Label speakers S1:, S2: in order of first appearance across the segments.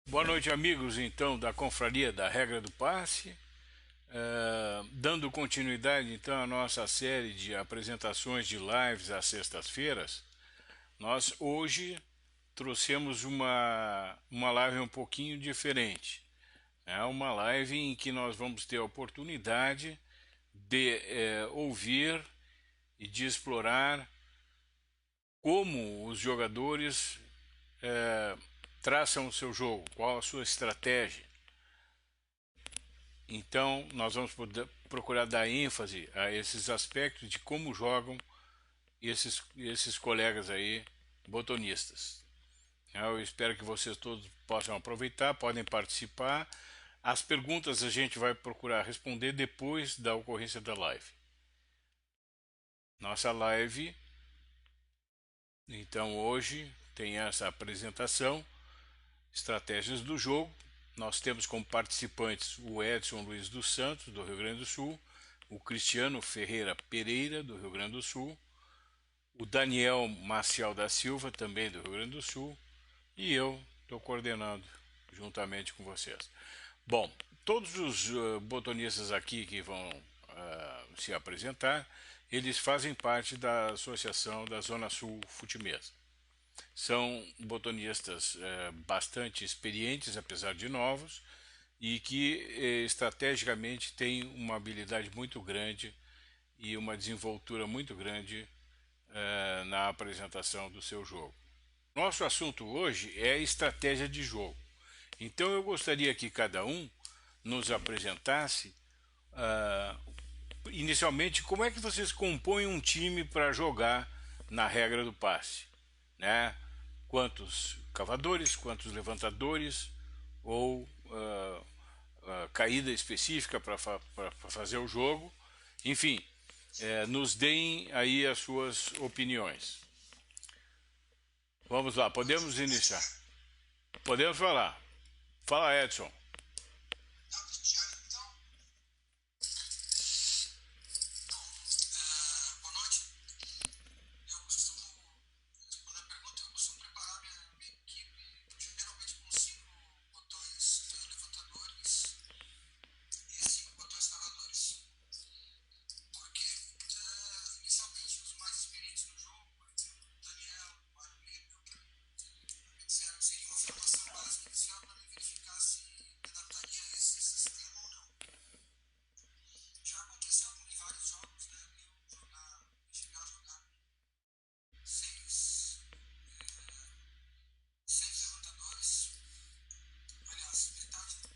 S1: Boa noite, amigos, então, da Confraria da Regra do Passe. Dando continuidade, então, à nossa série de apresentações de lives às sextas-feiras, nós hoje trouxemos uma live um pouquinho diferente. É uma live em que nós vamos ter a oportunidade de ouvir e de explorar como os jogadores traçam o seu jogo, qual a sua estratégia. Então, nós vamos procurar dar ênfase a esses aspectos de como jogam esses colegas aí, botonistas. Eu espero que vocês todos possam aproveitar, podem participar. As perguntas a gente vai procurar responder depois da ocorrência da live. Nossa live, então, hoje tem essa apresentação, estratégias do jogo. Nós temos como participantes o Edson Luiz dos Santos, do Rio Grande do Sul, o Cristiano Ferreira Pereira, do Rio Grande do Sul, o Daniel Maciel da Silva, também do Rio Grande do Sul, e eu estou coordenando juntamente com vocês. Bom, todos os botonistas aqui que vão se apresentar, eles fazem parte da Associação da Zona Sul Fute-Mesa. São botonistas bastante experientes, apesar de novos, e que estrategicamente têm uma habilidade muito grande e uma desenvoltura muito grande na apresentação do seu jogo. Nosso assunto hoje é estratégia de jogo. Então eu gostaria que cada um nos apresentasse inicialmente como é que vocês compõem um time para jogar na regra do passe, né? Quantos cavadores, quantos levantadores ou caída específica para fazer o jogo, enfim, nos deem aí as suas opiniões. Vamos lá, podemos iniciar. Podemos falar. Fala, Edson.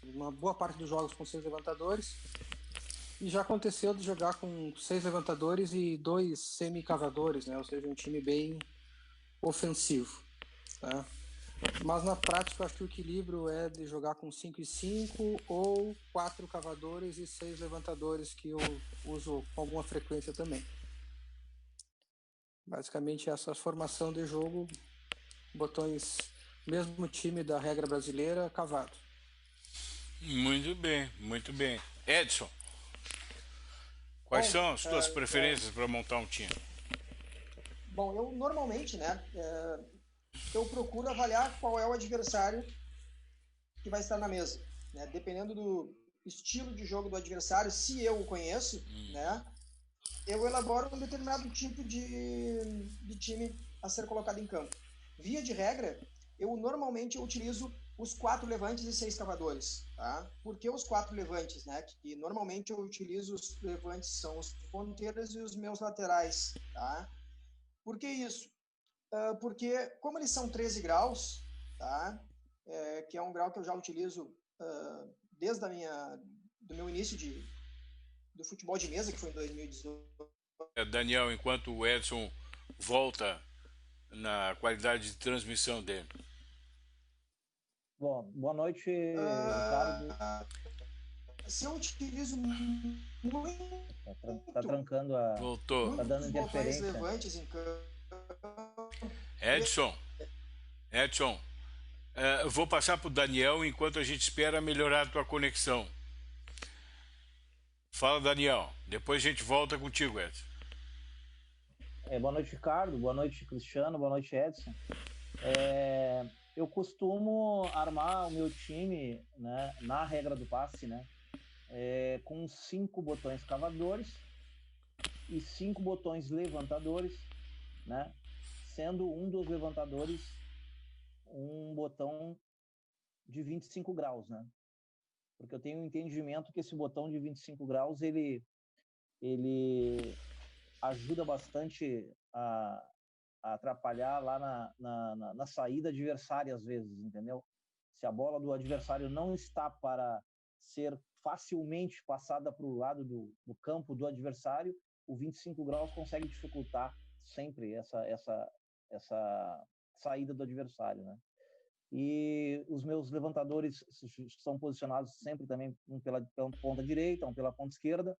S2: Uma boa parte dos jogos com 6 levantadores. E já aconteceu de jogar com 6 levantadores e 2 semi-cavadores, né? Ou seja, um time bem ofensivo. Tá? Mas na prática, acho que o equilíbrio é de jogar com 5 e 5 ou 4 cavadores e 6 levantadores, que eu uso com alguma frequência também. Basicamente, essa formação de jogo, botões, mesmo time da regra brasileira, cavado.
S1: Muito bem, muito bem. Edson, quais
S3: Bom,
S1: são as tuas preferências para montar um time?
S3: bom, eu normalmente, né, eu procuro avaliar qual é o adversário que vai estar na mesa, né? Dependendo do estilo de jogo do adversário, se eu o conheço, né, eu elaboro um determinado tipo de time a ser colocado em campo. Via de regra, eu normalmente utilizo os 4 levantes e 6 cavadores, tá? Por que os 4 levantes, né? Que normalmente eu utilizo os levantes, são os ponteiros e os meus laterais, tá? Por que isso? Porque como eles são 13 graus, tá? Que é um grau que eu já utilizo desde do meu início do futebol de mesa, que foi em 2018.
S1: Daniel, enquanto o Edson volta na qualidade de transmissão dele.
S4: Bom, boa noite, Ricardo.
S3: Se eu utilizo muito...
S4: Tá trancando a...
S1: Voltou.
S4: Tá dando interferência.
S3: Levantes em campo.
S1: Edson, eu vou passar para o Daniel enquanto a gente espera melhorar a tua conexão. Fala, Daniel. Depois a gente volta contigo, Edson.
S4: Boa noite, Ricardo. Boa noite, Cristiano. Boa noite, Edson. eu costumo armar o meu time, né, na regra do passe, né, com 5 botões cavadores e 5 botões levantadores, né, sendo um dos levantadores um botão de 25 graus, né, porque eu tenho um entendimento que esse botão de 25 graus, ele ajuda bastante a atrapalhar lá na saída adversária, às vezes, entendeu? Se a bola do adversário não está para ser facilmente passada para o lado do campo do adversário, o 25 graus consegue dificultar sempre essa saída do adversário, né? E os meus levantadores são posicionados sempre também um pela ponta direita, um pela ponta esquerda,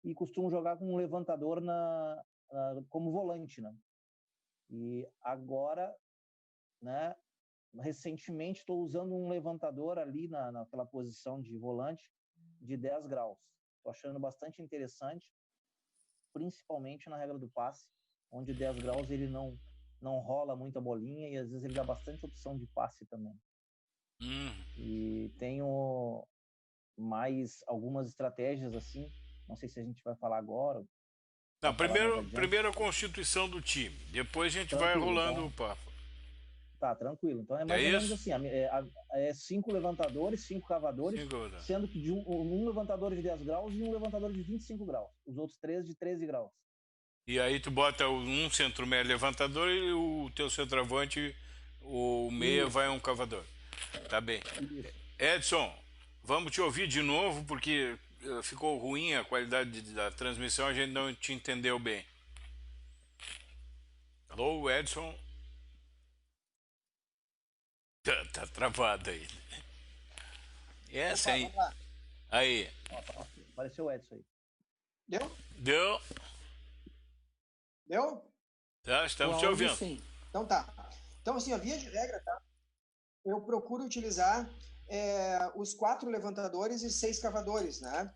S4: e costumo jogar com um levantador como volante, né? E agora, né, recentemente estou usando um levantador ali naquela posição de volante de 10 graus. Estou achando bastante interessante, principalmente na regra do passe, onde 10 graus ele não rola muita bolinha e às vezes ele dá bastante opção de passe também. E tenho mais algumas estratégias assim, não sei se a gente vai falar agora.
S1: Não, primeiro a constituição do time, depois a gente vai rolando o papo.
S4: Tá, tranquilo. Então é mais ou menos assim, 5 levantadores, 5 cavadores, sendo que um levantador de 10 graus e um levantador de 25 graus. Os outros 3 de 13 graus.
S1: E aí tu bota um centro-meia levantador e o teu centroavante, o meia, vai um cavador. Tá bem.
S4: Isso.
S1: Edson, vamos te ouvir de novo, porque ficou ruim a qualidade da transmissão, a gente não te entendeu bem. Alô, Edson? Tá travado aí. Essa aí. Aí.
S4: Apareceu o Edson aí.
S3: Deu?
S1: Tá, estamos te ouvindo.
S2: Sim.
S3: Então tá. Então, assim, a via de regra, tá? Eu procuro utilizar os 4 levantadores e 6 cavadores, né?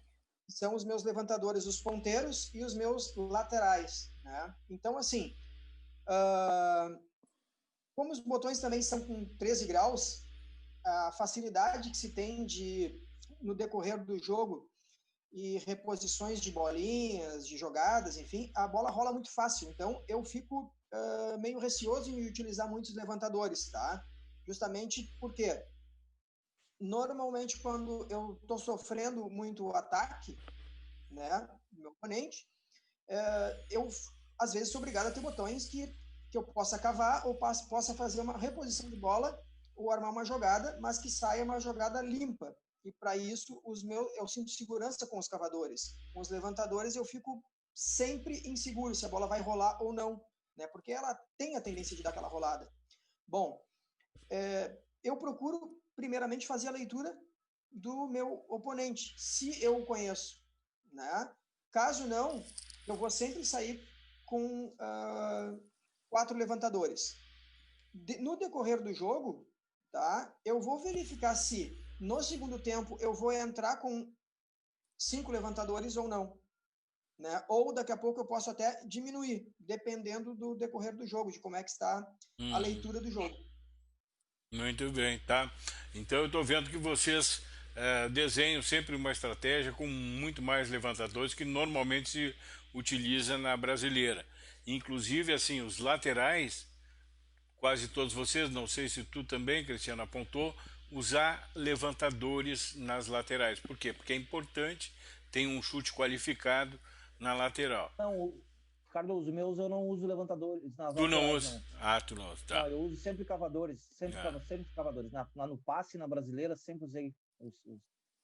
S3: São os meus levantadores, os ponteiros e os meus laterais, né? Então, assim, como os botões também são com 13 graus, a facilidade que se tem no decorrer do jogo e reposições de bolinhas, de jogadas, enfim, a bola rola muito fácil. Então, eu fico meio receoso em utilizar muitos levantadores, tá? Justamente porque normalmente quando eu estou sofrendo muito ataque, né, do meu oponente, eu às vezes sou obrigado a ter botões que eu possa cavar ou possa fazer uma reposição de bola ou armar uma jogada, mas que saia uma jogada limpa. E para isso eu sinto segurança com os cavadores. Com os levantadores eu fico sempre inseguro se a bola vai rolar ou não, né? Porque ela tem a tendência de dar aquela rolada. Bom, eu procuro primeiramente fazer a leitura do meu oponente, se eu o conheço, né? Caso não, eu vou sempre sair com 4 levantadores. No decorrer do jogo, tá? Eu vou verificar se no segundo tempo eu vou entrar com 5 levantadores ou não, né? Ou daqui a pouco eu posso até diminuir, dependendo do decorrer do jogo, de como é que está a leitura do jogo.
S1: Muito bem, tá? Então eu estou vendo que vocês desenham sempre uma estratégia com muito mais levantadores que normalmente se utiliza na brasileira. Inclusive, assim, os laterais, quase todos vocês, não sei se tu também, Cristiano, apontou, usar levantadores nas laterais. Por quê? Porque é importante, tem um chute qualificado na lateral.
S4: Não, Carlos, os meus eu não uso levantadores nas
S1: tu
S4: laterais,
S1: não usa?
S4: não.
S1: Ah, tu não usa, tá.
S4: Não, eu uso sempre cavadores, sempre cavadores. No passe, na brasileira, sempre usei os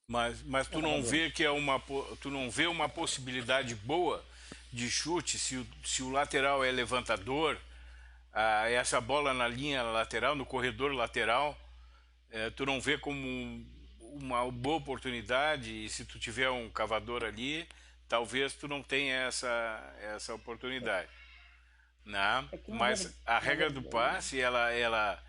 S1: Mas tu não vê que tu não vê uma possibilidade boa de chute se o lateral é levantador, essa bola na linha lateral, no corredor lateral, tu não vê como uma boa oportunidade, e se tu tiver um cavador ali, talvez tu não tenha essa oportunidade. Né? Mas a regra do passe, ela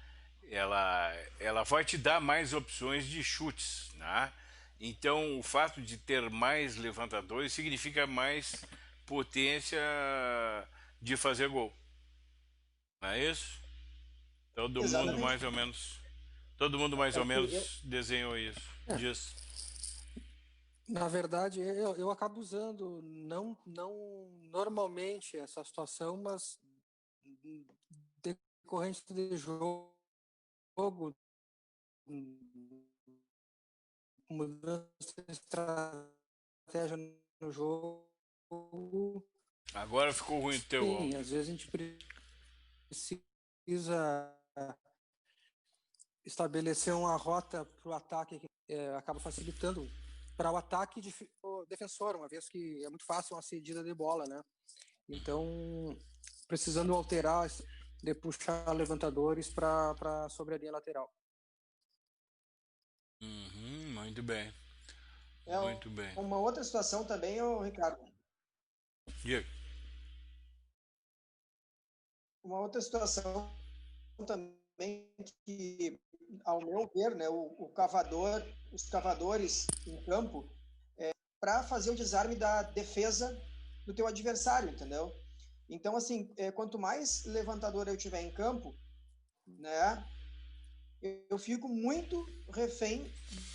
S1: vai te dar mais opções de chutes, né? Então o fato de ter mais levantadores significa mais potência de fazer gol, não é isso? Todo mundo mais ou menos Todo mundo mais
S4: É
S1: ou
S4: que
S1: menos desenhou isso.
S2: É.
S1: Diz.
S2: Na verdade, eu acabo usando, não normalmente essa situação, mas decorrente de jogo, mudança de estratégia no jogo,
S1: Agora ficou ruim o teu
S2: sim,
S1: áudio.
S2: às vezes a gente precisa estabelecer uma rota para o ataque que acaba facilitando para o ataque o defensor, uma vez que é muito fácil uma cedida de bola, né? Então, precisando alterar, de puxar levantadores para sobre a linha lateral.
S1: Uhum, muito bem.
S3: É
S1: Muito bem.
S3: uma outra situação também, Ricardo.
S1: Diga.
S3: Uma outra situação também que, ao meu ver, né, os cavadores em campo, para fazer o desarme da defesa do teu adversário, entendeu? Então, assim, quanto mais levantador eu tiver em campo, né, eu fico muito refém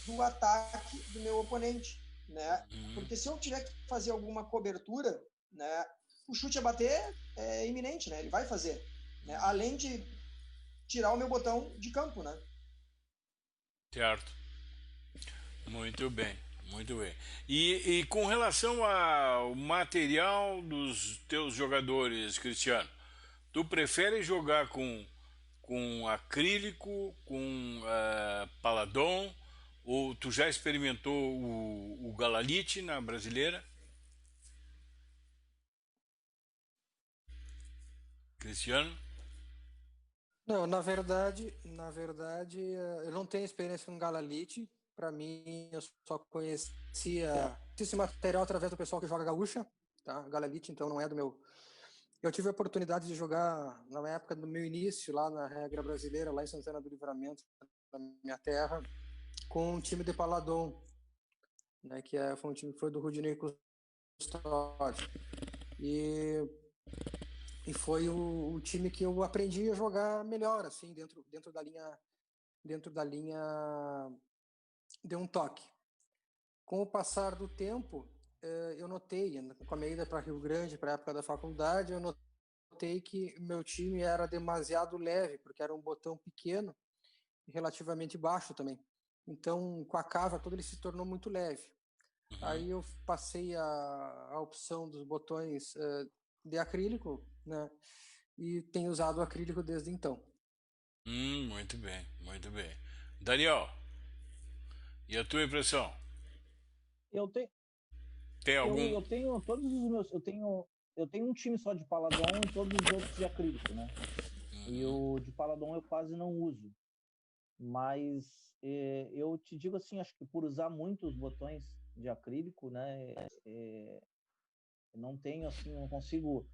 S3: do ataque do meu oponente, né? Porque se eu tiver que fazer alguma cobertura, né, o chute a bater é iminente, né? Ele vai fazer, né? Além de tirar o meu botão de campo, né?
S1: Certo. Muito bem. Muito bem. E com relação ao material dos teus jogadores, Cristiano, tu prefere jogar com acrílico, com paladon, ou tu já experimentou o galalite na brasileira? Cristiano?
S2: Não, na verdade, eu não tenho experiência com Galalite. Para mim, eu só conhecia esse material através do pessoal que joga gaúcha, tá? Galalite, então, não é do meu. Eu tive a oportunidade de jogar na época do meu início lá na regra brasileira, lá em Santana do Livramento, na minha terra, com um time de Paladon, né? Foi um time que foi do Rudinei Custódio. E foi o time que eu aprendi a jogar melhor, assim, dentro da linha de um toque. Com o passar do tempo, eu notei, com a minha ida para Rio Grande, para a época da faculdade, eu notei que meu time era demasiado leve, porque era um botão pequeno e relativamente baixo também. Então, com a cava toda, ele se tornou muito leve. Aí eu passei a opção dos botões de acrílico, né? E tenho usado o acrílico desde então.
S1: Muito bem, muito bem. Daniel, e a tua impressão?
S4: Eu tenho,
S1: Tem algum?
S4: eu tenho todos os meus. Eu tenho um time só de Paladon e todos os outros de acrílico, né? E o de Paladon eu quase não uso. Mas eu te digo assim, acho que por usar muito os botões de acrílico, né? Não tenho assim, não consigo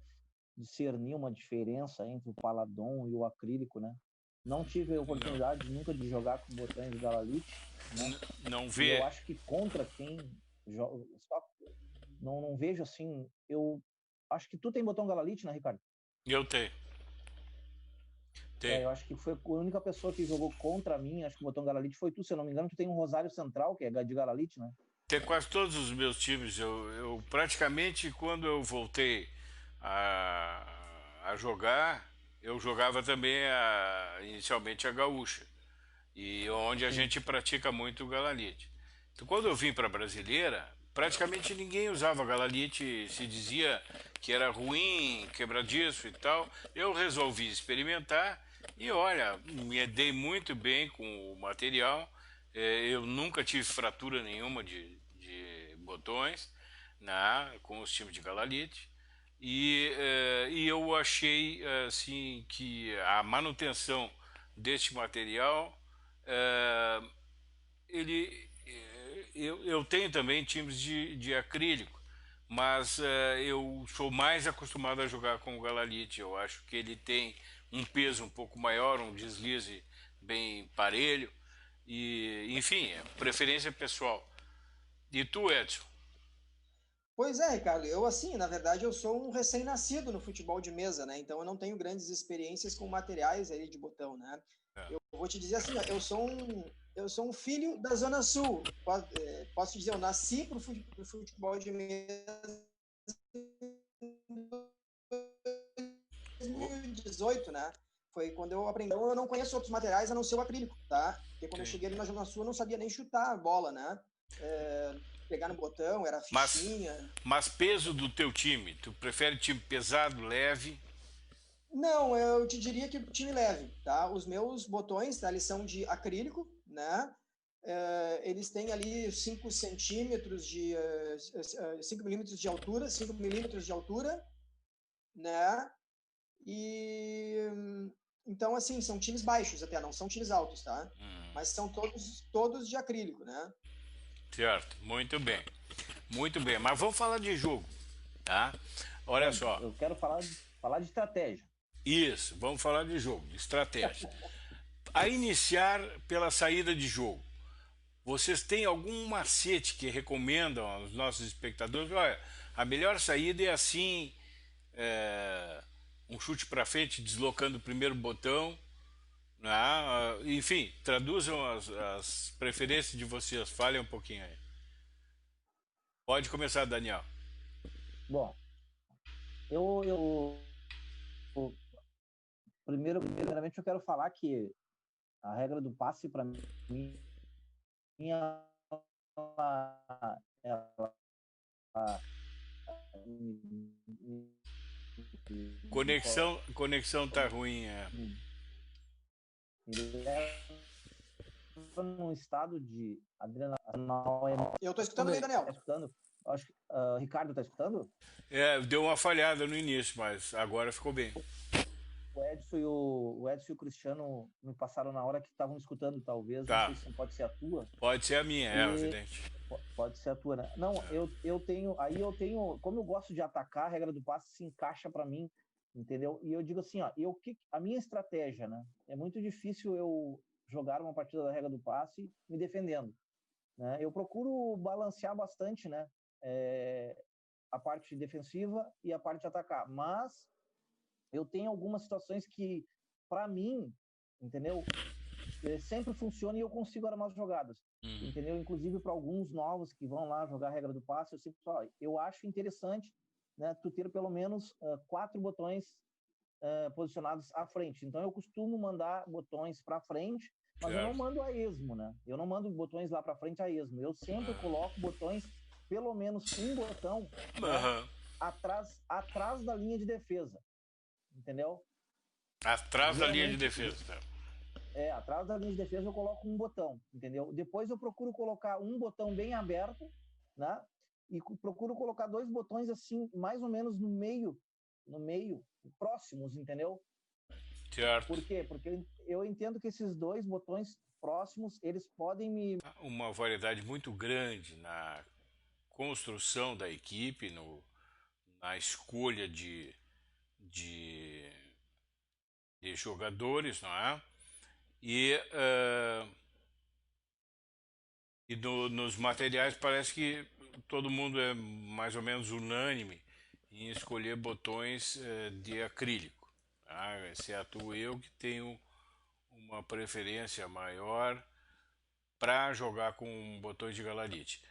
S4: discernir uma diferença entre o Paladon e o acrílico, né? Não tive a oportunidade nunca de jogar com botões Galalite, né?
S1: Não
S4: E
S1: vê?
S4: eu acho que contra quem joga, não vejo assim. Eu acho que tu tem botão Galalite, né, Ricardo?
S1: Eu tenho.
S4: Eu acho que foi a única pessoa que jogou contra mim, acho que o botão Galalite foi tu, se eu não me engano, tu tem um Rosário Central, que é de Galalite, né?
S1: Tem quase todos os meus times. Eu praticamente, quando eu voltei a jogar, eu jogava também inicialmente a gaúcha. E onde a gente pratica muito o galalite. Então, quando eu vim para a brasileira, praticamente ninguém usava galalite, se dizia que era ruim, quebradiço e tal. Eu resolvi experimentar e olha, me dei muito bem com o material. Eu nunca tive fratura nenhuma de botões, né, com os times de galalite. E eu achei assim que a manutenção deste material eu tenho também times de acrílico, mas eu sou mais acostumado a jogar com o galalite. Eu acho que ele tem um peso um pouco maior, um deslize bem parelho e, enfim, é preferência pessoal. E tu, Edson?
S3: Pois é, Ricardo. Eu, assim, na verdade, eu sou um recém-nascido no futebol de mesa, né? Então, eu não tenho grandes experiências com materiais aí de botão, né?
S1: É.
S3: Eu vou te dizer assim, ó, eu sou um filho da Zona Sul. Posso dizer, eu nasci pro futebol de mesa em 2018, né? Foi quando eu aprendi. Eu não conheço outros materiais a não ser o acrílico, tá? Porque quando eu cheguei ali na Zona Sul, eu não sabia nem chutar a bola, né? Pegar no botão, era fichinha.
S1: Mas peso do teu time, tu prefere time pesado, leve?
S3: Não, eu te diria que time leve, tá? Os meus botões, tá, eles são de acrílico, né? Eles têm ali 5 centímetros de 5 milímetros de altura, 5 milímetros de altura, né? E então, assim, são times baixos até, não são times altos, tá? Mas são todos de acrílico, né?
S1: Certo, muito bem. Muito bem, mas vamos falar de jogo, tá? Olha só.
S4: Eu quero falar de estratégia.
S1: Isso, vamos falar de jogo, de estratégia. A iniciar pela saída de jogo, vocês têm algum macete que recomendam aos nossos espectadores? Olha, a melhor saída é assim, um chute para frente, deslocando o primeiro botão, né? Enfim, traduzam as preferências de vocês, falem um pouquinho aí. Pode começar, Daniel.
S4: Bom, eu primeiramente eu quero falar que a regra do passe para mim ela
S1: Conexão tá ruim,
S4: me leva num estado de adrenalina.
S3: Eu tô escutando bem, Daniel.
S4: Tá escutando? Acho que Ricardo tá escutando?
S1: Deu uma falhada no início, mas agora ficou bem.
S4: O Edson e o Cristiano me passaram na hora que estavam escutando, talvez.
S1: Tá.
S4: Não sei se pode ser a tua.
S1: Pode ser a minha, evidente.
S4: Pode ser a tua, né? Não, eu tenho. Como eu gosto de atacar, a regra do passe se encaixa para mim, entendeu? E eu digo assim, ó, a minha estratégia, né? É muito difícil eu jogar uma partida da regra do passe me defendendo, né? Eu procuro balancear bastante, né? A parte defensiva e a parte de atacar, mas eu tenho algumas situações que, para mim, entendeu? Sempre funciona e eu consigo armar as jogadas, entendeu? Inclusive para alguns novos que vão lá jogar a regra do passe, eu sempre falo, eu acho interessante, né, tu ter pelo menos 4 botões posicionados à frente. Então eu costumo mandar botões para frente, mas eu não mando a esmo, né? Eu não mando botões lá para frente a esmo. Eu sempre coloco botões, pelo menos um botão, né, atrás da linha de defesa. Entendeu?
S1: Atrás da linha de defesa, tá?
S4: Atrás da linha de defesa eu coloco um botão, entendeu? Depois eu procuro colocar um botão bem aberto, né? E procuro colocar 2 botões assim, mais ou menos no meio, próximos, entendeu?
S1: Certo.
S4: Por quê? Porque eu entendo que esses 2 botões próximos, eles podem me...
S1: Uma variedade muito grande na construção da equipe, na escolha de jogadores, não é? Nos materiais parece que todo mundo é mais ou menos unânime em escolher botões de acrílico, tá? Exceto eu, que tenho uma preferência maior para jogar com botões de galarite.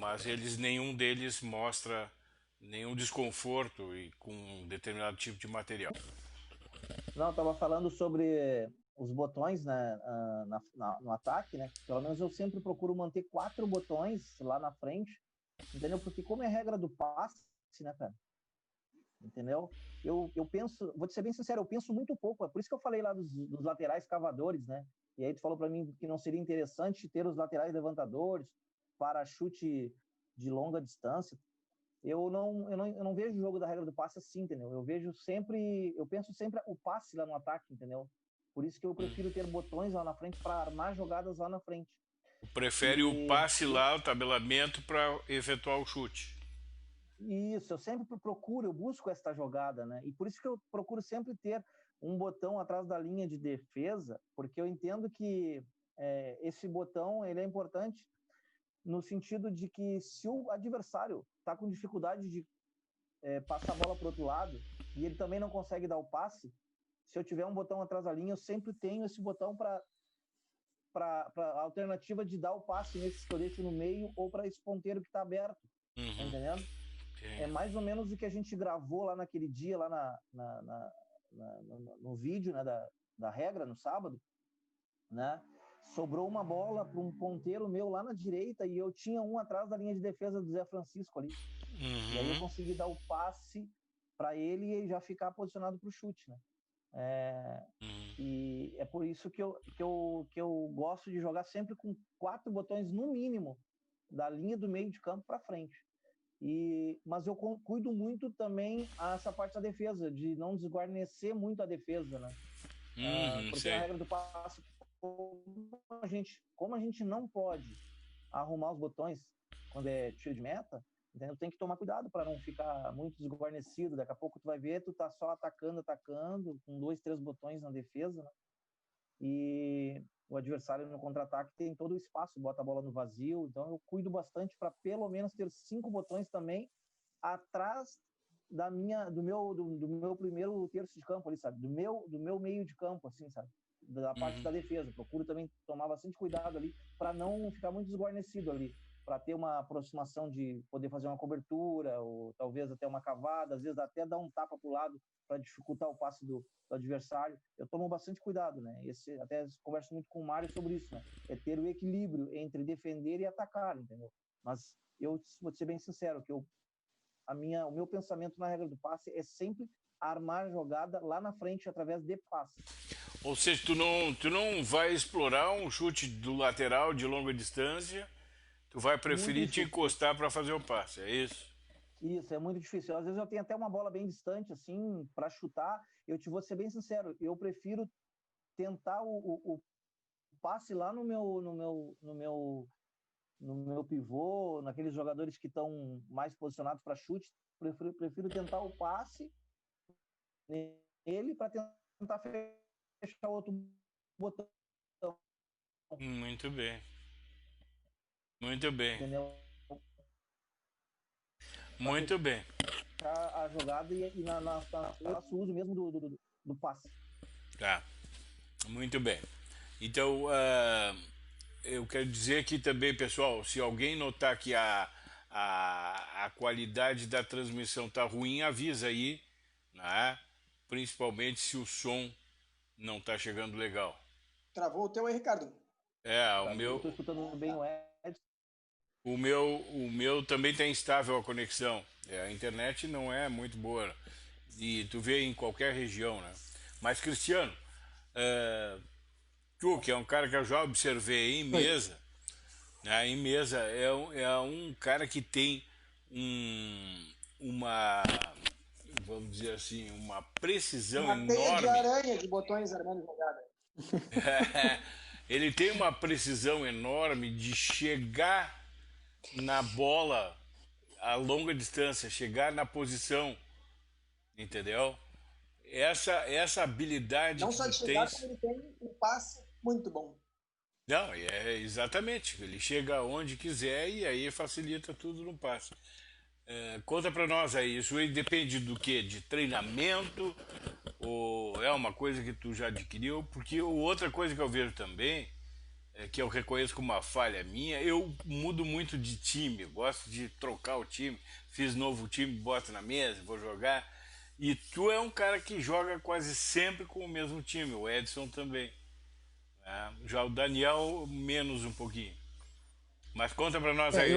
S1: Mas nenhum deles mostra nenhum desconforto com um determinado tipo de material.
S4: Não, eu estava falando sobre os botões, né, no ataque, né? Pelo menos eu sempre procuro manter 4 botões lá na frente, entendeu? Porque como é regra do passe, né, cara? Entendeu? Eu penso, vou te ser bem sincero, eu penso muito pouco, é por isso que eu falei lá dos laterais cavadores, né? E aí tu falou para mim que não seria interessante ter os laterais levantadores para chute de longa distância. Eu não vejo o jogo da regra do passe assim, entendeu? Eu penso sempre o passe lá no ataque, entendeu? Por isso que eu prefiro ter botões lá na frente para armar jogadas lá na frente.
S1: Prefere o passe lá, o tabelamento, para efetuar o chute.
S4: Isso, eu sempre eu busco esta jogada, né? E por isso que eu procuro sempre ter um botão atrás da linha de defesa, porque eu entendo que esse botão ele é importante no sentido de que se o adversário está com dificuldade de passar a bola para o outro lado e ele também não consegue dar o passe, se eu tiver um botão atrás da linha, eu sempre tenho esse botão para a alternativa de dar o passe nesse que eu deixo no meio ou para esse ponteiro que está aberto. Tá entendendo? É mais ou menos o que a gente gravou lá naquele dia, lá no vídeo, né, da regra, no sábado, né? Sobrou uma bola para um ponteiro meu lá na direita e eu tinha um atrás da linha de defesa do Zé Francisco ali. E aí eu consegui dar o passe para ele e já ficar posicionado para o chute, né? E é por isso que eu gosto de jogar sempre com 4 botões no mínimo da linha do meio de campo para frente. Mas eu cuido muito também essa parte da defesa, de não desguarnecer muito a defesa, né? Porque a regra do passe, como a gente não pode arrumar os botões quando é tiro de meta, entendeu? Tem que tomar cuidado para não ficar muito desguarnecido. Daqui a pouco tu vai ver, tu tá só atacando, com 2, 3 botões na defesa, né? E o adversário no contra-ataque tem todo o espaço, bota a bola no vazio. Então eu cuido bastante para pelo menos ter 5 botões também atrás do meu primeiro terço de campo ali, sabe? Do meu meio de campo, assim, sabe? Da parte da defesa. Procuro também tomar bastante cuidado ali para não ficar muito desguarnecido ali, para ter uma aproximação de poder fazer uma cobertura ou talvez até uma cavada, às vezes até dar um tapa para o lado para dificultar o passe do adversário. Eu tomo bastante cuidado, né? Até converso muito com o Mário sobre isso, né? É ter o equilíbrio entre defender e atacar, entendeu? Mas eu vou ser bem sincero, que o meu pensamento na regra do passe é sempre armar a jogada lá na frente através de passe.
S1: Ou seja, tu não vai explorar um chute do lateral de longa distância, tu vai preferir te encostar para fazer o passe, é isso?
S4: Isso, é muito difícil. Às vezes eu tenho até uma bola bem distante, assim, para chutar. Eu te vou ser bem sincero, eu prefiro tentar o passe lá no meu pivô, naqueles jogadores que estão mais posicionados para chute. Prefiro tentar o passe nele para tentar fechar outro botão.
S1: Muito bem. Muito bem.
S4: Entendeu?
S1: Muito bem.
S4: A jogada e faço uso mesmo do passe.
S1: Tá. Muito bem. Então, eu quero dizer aqui também, pessoal, se alguém notar que a qualidade da transmissão tá ruim, avisa aí, né? Principalmente se o som não tá chegando legal.
S3: Travou o teu aí, Ricardo?
S1: O meu...
S4: Eu tô escutando bem o Edson.
S1: O meu também tá instável a conexão. A internet não é muito boa. E tu vê em qualquer região, né? Mas, Cristiano, tu, que é um cara que eu já observei em mesa, né? Em mesa é um cara que tem uma, vamos dizer assim, uma precisão
S3: uma teia
S1: enorme.
S3: de aranha de botões armando jogada.
S1: Ele tem uma precisão enorme de chegar na bola a longa distância, chegar na posição, entendeu? Essa habilidade
S3: não só de chegar, como ele tem um passe muito bom.
S1: Não, exatamente. Ele chega onde quiser e aí facilita tudo no passe. Conta pra nós aí, isso aí depende do quê? De treinamento? Ou é uma coisa que tu já adquiriu? Porque outra coisa que eu vejo também, que eu reconheço como uma falha minha, eu mudo muito de time, eu gosto de trocar o time, fiz novo time, boto na mesa, vou jogar. E tu é um cara que joga quase sempre com o mesmo time, o Edson também. Já o Daniel, menos um pouquinho. Mas conta pra nós aí.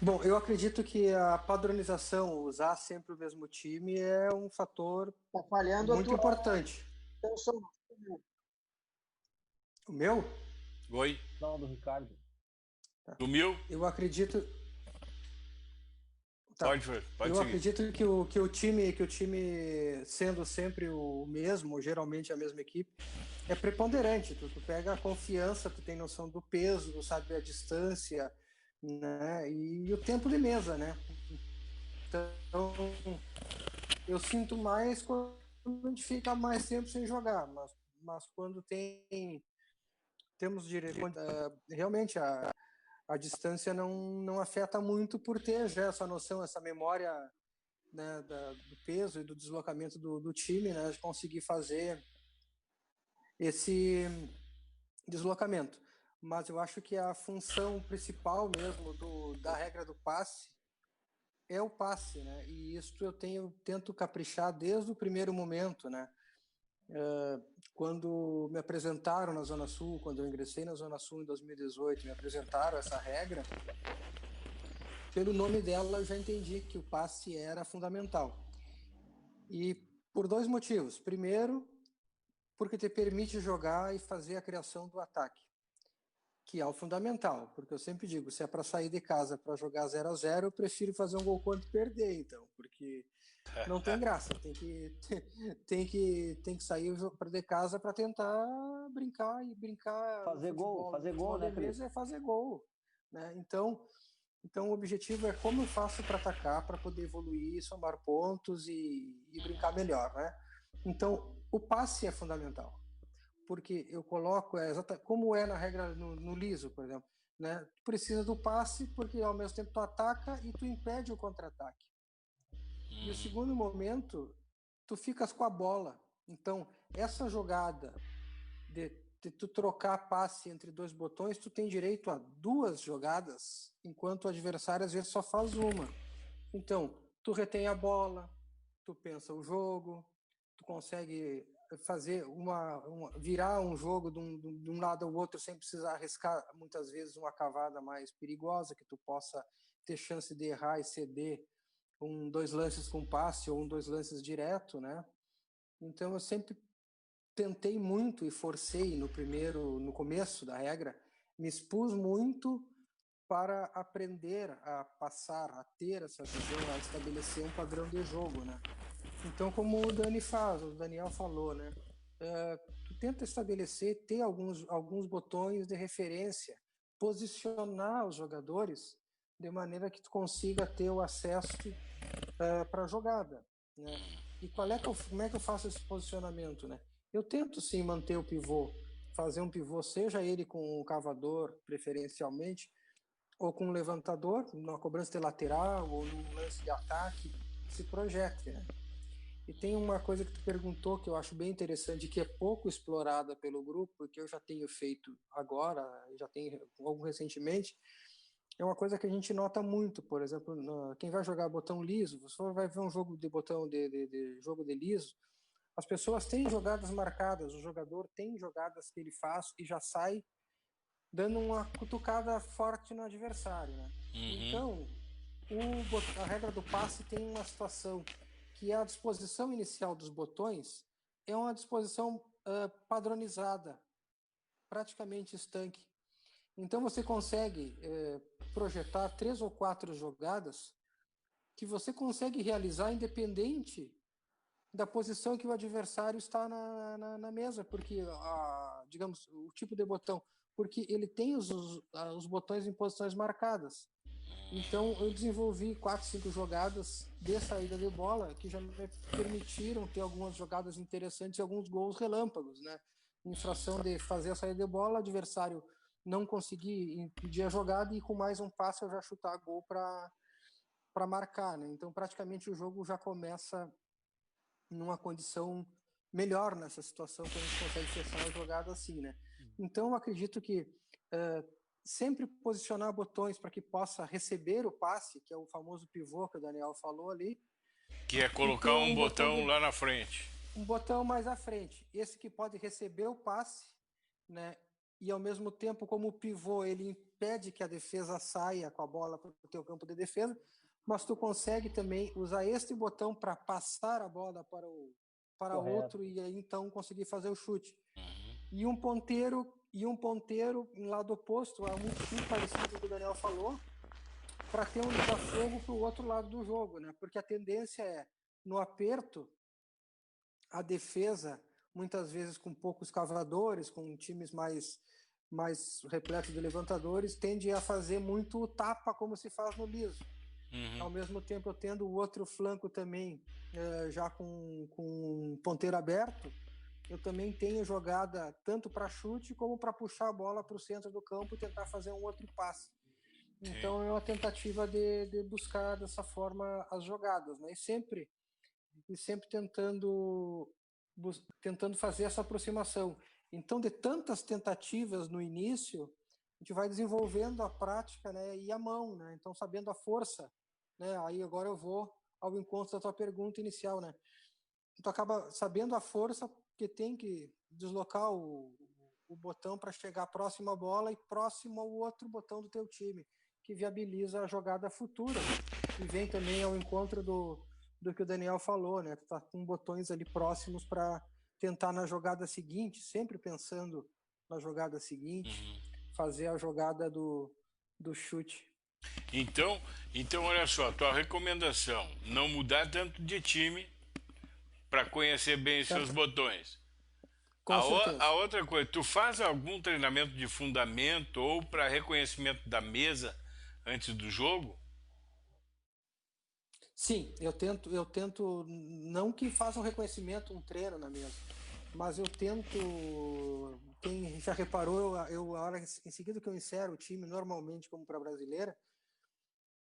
S2: Bom, eu acredito que a padronização, usar sempre o mesmo time, é um fator muito importante. O meu?
S1: Oi?
S4: Não, do Ricardo.
S2: Tá.
S1: Do meu?
S2: Eu acredito... Tá.
S1: Pode
S2: eu
S1: seguir.
S2: acredito que o time, sendo sempre o mesmo, geralmente a mesma equipe, é preponderante. Tu pega a confiança, tu tem noção do peso, tu sabe a distância, né? E o tempo de mesa, né? Então, eu sinto mais quando a gente fica mais tempo sem jogar, mas quando temos realmente a distância não afeta muito por ter já essa noção, essa memória né, do peso e do deslocamento do time, né, de conseguir fazer esse deslocamento. Mas eu acho que a função principal mesmo da regra do passe é o passe, né? E isso eu tento caprichar desde o primeiro momento, né? Quando me apresentaram na Zona Sul, quando eu ingressei na Zona Sul em 2018, me apresentaram essa regra, pelo nome dela eu já entendi que o passe era fundamental. E por dois motivos. Primeiro, porque te permite jogar e fazer a criação do ataque, que é o fundamental, porque eu sempre digo, se é para sair de casa para jogar 0-0, eu prefiro fazer um gol quanto perder, então, porque não tem graça, tem que sair de casa para tentar brincar
S4: fazer
S2: futebol,
S4: gol, né,
S2: de
S4: Cris?
S2: mesa é fazer gol, né? Então o objetivo é como eu faço para atacar, para poder evoluir, somar pontos e brincar melhor, né? Então o passe é fundamental, porque eu coloco como é na regra no liso, por exemplo, né? Precisa do passe porque ao mesmo tempo tu ataca e tu impede o contra-ataque. E o segundo momento, tu ficas com a bola. Então, essa jogada de tu trocar passe entre dois botões, tu tem direito a duas jogadas, enquanto o adversário às vezes só faz uma. Então, tu retém a bola, tu pensa o jogo, tu consegue fazer virar um jogo de um lado ao outro sem precisar arriscar muitas vezes uma cavada mais perigosa, que tu possa ter chance de errar e ceder dois lances com passe ou dois lances direto, né? Então eu sempre tentei muito e forcei no começo da regra, me expus muito para aprender a passar, a ter essa visão, a estabelecer um padrão de jogo, né? Então, como o Daniel falou, né? Tu tenta estabelecer, ter alguns botões de referência, posicionar os jogadores de maneira que tu consiga ter o acesso para a jogada, né? E como é que eu faço esse posicionamento, né? Eu tento sim manter o pivô, fazer um pivô, seja ele com o cavador, preferencialmente, ou com um levantador, numa cobrança de lateral ou num lance de ataque, se projete, né? E tem uma coisa que tu perguntou que eu acho bem interessante, que é pouco explorada pelo grupo, que eu já tenho feito agora, já tenho algo recentemente, é uma coisa que a gente nota muito, por exemplo, quem vai jogar botão liso, você vai ver um jogo de botão de jogo de liso, as pessoas têm jogadas marcadas, o jogador tem jogadas que ele faz e já sai dando uma cutucada forte no adversário, né? Então, a regra do passe tem uma situação que a disposição inicial dos botões é uma disposição padronizada, praticamente estanque. Então você consegue projetar 3 ou 4 jogadas que você consegue realizar independente da posição que o adversário está na mesa, porque, digamos, o tipo de botão, porque ele tem os botões em posições marcadas. Então eu desenvolvi 4, 5 jogadas de saída de bola que já me permitiram ter algumas jogadas interessantes e alguns gols relâmpagos, né? Em fração de fazer a saída de bola, o adversário não conseguir impedir a jogada e com mais um passe eu já chutar gol para marcar, né? Então praticamente o jogo já começa numa condição melhor nessa situação quando a gente consegue fechar a jogada assim, né? Então eu acredito que sempre posicionar botões para que possa receber o passe, que é o famoso pivô que o Daniel falou ali.
S1: Que é colocar um botão lá na frente.
S2: Um botão mais à frente. Esse que pode receber o passe, né? E ao mesmo tempo, como o pivô, ele impede que a defesa saia com a bola para o teu campo de defesa, mas tu consegue também usar este botão para passar a bola para outro e aí então conseguir fazer o chute. E um ponteiro em lado oposto, é muito parecido com o que o Daniel falou, para ter um desafogo para o outro lado do jogo, né? Porque a tendência é, no aperto, a defesa, muitas vezes com poucos cavadores, com times mais repletos de levantadores, tende a fazer muito tapa como se faz no liso. Ao mesmo tempo, eu tendo o outro flanco também, já com ponteiro aberto, eu também tenho jogada tanto para chute como para puxar a bola para o centro do campo e tentar fazer um outro passe. Então é uma tentativa de buscar dessa forma as jogadas, né? E sempre tentando fazer essa aproximação. Então, de tantas tentativas no início, a gente vai desenvolvendo a prática, né, e a mão, né? Então, sabendo a força, né? Aí agora eu vou ao encontro da tua pergunta inicial, né? Tu acaba sabendo a força que tem que deslocar o botão para chegar próximo à bola e próximo ao outro botão do teu time, que viabiliza a jogada futura. E vem também ao encontro do que o Daniel falou, né? Tu tá com botões ali próximos para tentar na jogada seguinte, sempre pensando na jogada seguinte, fazer a jogada do chute.
S1: Então, olha só, tua recomendação, não mudar tanto de time para conhecer bem os seus botões.
S2: Com certeza.
S1: A outra coisa, tu faz algum treinamento de fundamento ou para reconhecimento da mesa antes do jogo?
S2: Sim, eu tento não que faça um reconhecimento, um treino na mesa, mas eu tento, quem já reparou, a hora em seguida que eu insero o time, normalmente como para brasileira,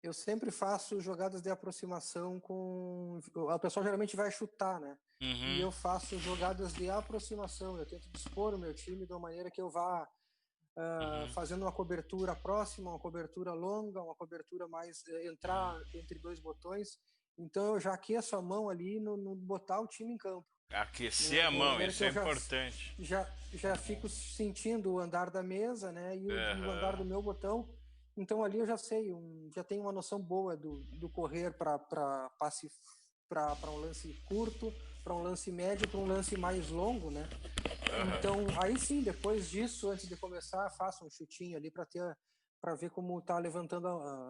S2: eu sempre faço jogadas de aproximação com... A pessoa geralmente vai chutar, né? E eu faço jogadas de aproximação, eu tento dispor o meu time de uma maneira que eu vá fazendo uma cobertura próxima, uma cobertura longa, uma cobertura mais... entrar entre dois botões. Então eu já aqueço a mão ali no botar o time em campo.
S1: Aquecer a mão, isso é importante.
S2: Já fico sentindo o andar da mesa, né? E o andar do meu botão. Então ali eu já sei, já tenho uma noção boa do correr para passe, para um lance curto, para um lance médio, para um lance mais longo, né? Então aí sim, depois disso, antes de começar, faço um chutinho ali para ver como tá levantando,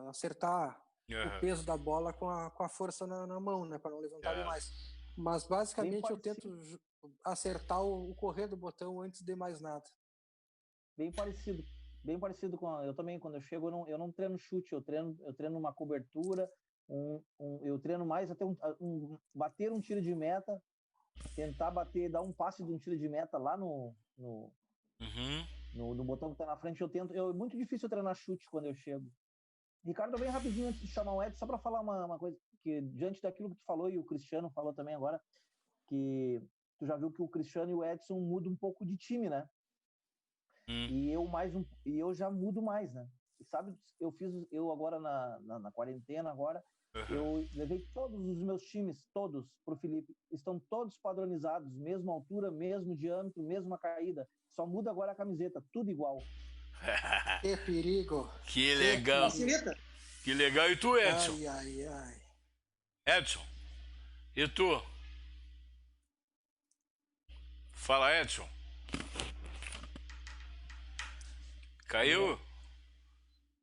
S2: acertar o peso da bola com a força na mão, né? Para não levantar demais. Mas basicamente eu tento acertar o correr do botão antes de mais nada.
S4: Bem parecido com eu também, quando eu chego, eu não treino chute, eu treino uma cobertura, eu treino mais até bater um tiro de meta, tentar bater, dar um passe de um tiro de meta lá no botão que tá na frente. É muito difícil eu treinar chute quando eu chego. Ricardo, bem rapidinho antes de chamar o Edson, só para falar uma coisa, que diante daquilo que tu falou, e o Cristiano falou também agora, que tu já viu que o Cristiano e o Edson mudam um pouco de time, né? E eu já mudo mais, né? E sabe, eu agora na quarentena agora, eu levei todos os meus times, todos, pro Felipe, estão todos padronizados, mesma altura, mesmo diâmetro, mesma caída, só muda agora a camiseta, tudo igual.
S2: Que perigo!
S1: Que legal! Que legal! E tu, Edson?
S2: Ai.
S1: Edson, e tu? Fala, Edson. Caiu?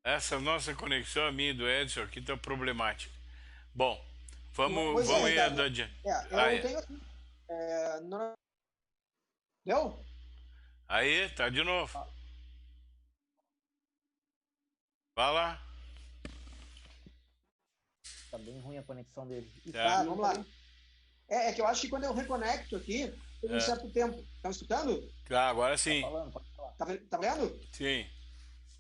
S1: Essa nossa conexão, a minha e do Edson, aqui tá problemática. Bom, vamos ir adiante.
S3: Eu tenho... Deu?
S1: Aí, tá de novo. Fala.
S4: Tá bem ruim a conexão dele.
S3: Tá, vamos lá. É que eu acho que quando eu reconecto aqui, tem um certo tempo. Estão escutando?
S1: Tá, agora sim.
S4: Tá falando, pode falar.
S3: Tá vendo?
S1: Sim.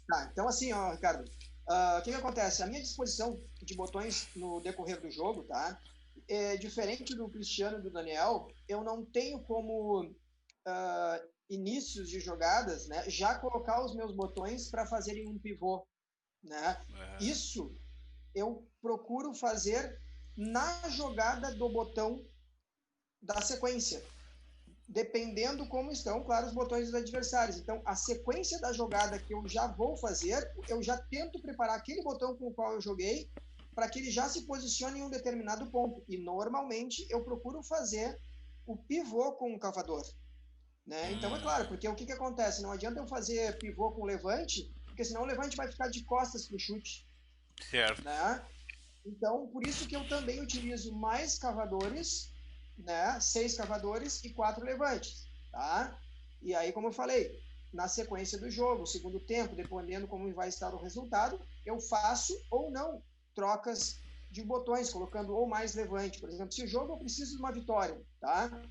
S3: Tá, então assim, ó, Ricardo, o que acontece? A minha disposição de botões no decorrer do jogo, tá? É diferente do Cristiano e do Daniel, eu não tenho como inícios de jogadas, né, já colocar os meus botões para fazerem um pivô, né? Isso eu procuro fazer na jogada do botão da sequência, dependendo como estão, claro, os botões dos adversários. Então, a sequência da jogada que eu já vou fazer, eu já tento preparar aquele botão com o qual eu joguei para que ele já se posicione em um determinado ponto. E, normalmente, eu procuro fazer o pivô com o cavador, né? Então, é claro, porque o que acontece? Não adianta eu fazer pivô com levante, porque senão o levante vai ficar de costas para o chute.
S1: Certo.
S3: Né? Então, por isso que eu também utilizo mais cavadores, né? 6 cavadores e 4 levantes, tá? E aí, como eu falei, na sequência do jogo, segundo tempo, dependendo como vai estar o resultado, eu faço ou não trocas de botões, colocando ou mais levante. Por exemplo, se o jogo eu preciso de uma vitória, tá?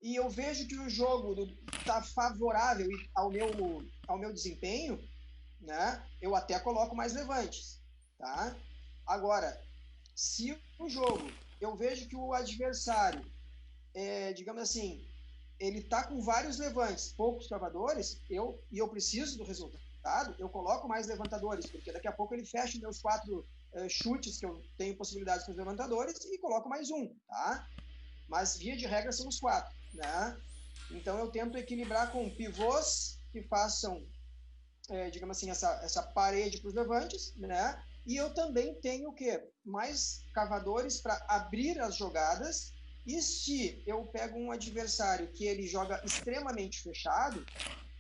S3: E eu vejo que o jogo está favorável ao meu desempenho, né, eu até coloco mais levantes, tá? Agora, se o jogo eu vejo que o adversário, digamos assim, ele tá com vários levantes, poucos cavadores, eu preciso do resultado, eu coloco mais levantadores, porque daqui a pouco ele fecha meus 4 chutes que eu tenho possibilidades com os levantadores e coloco mais um, tá? Mas via de regra são os 4, né? Então eu tento equilibrar com pivôs que façam, digamos assim, essa parede para os levantes, né? E eu também tenho o quê? Mais cavadores para abrir as jogadas. E se eu pego um adversário que ele joga extremamente fechado,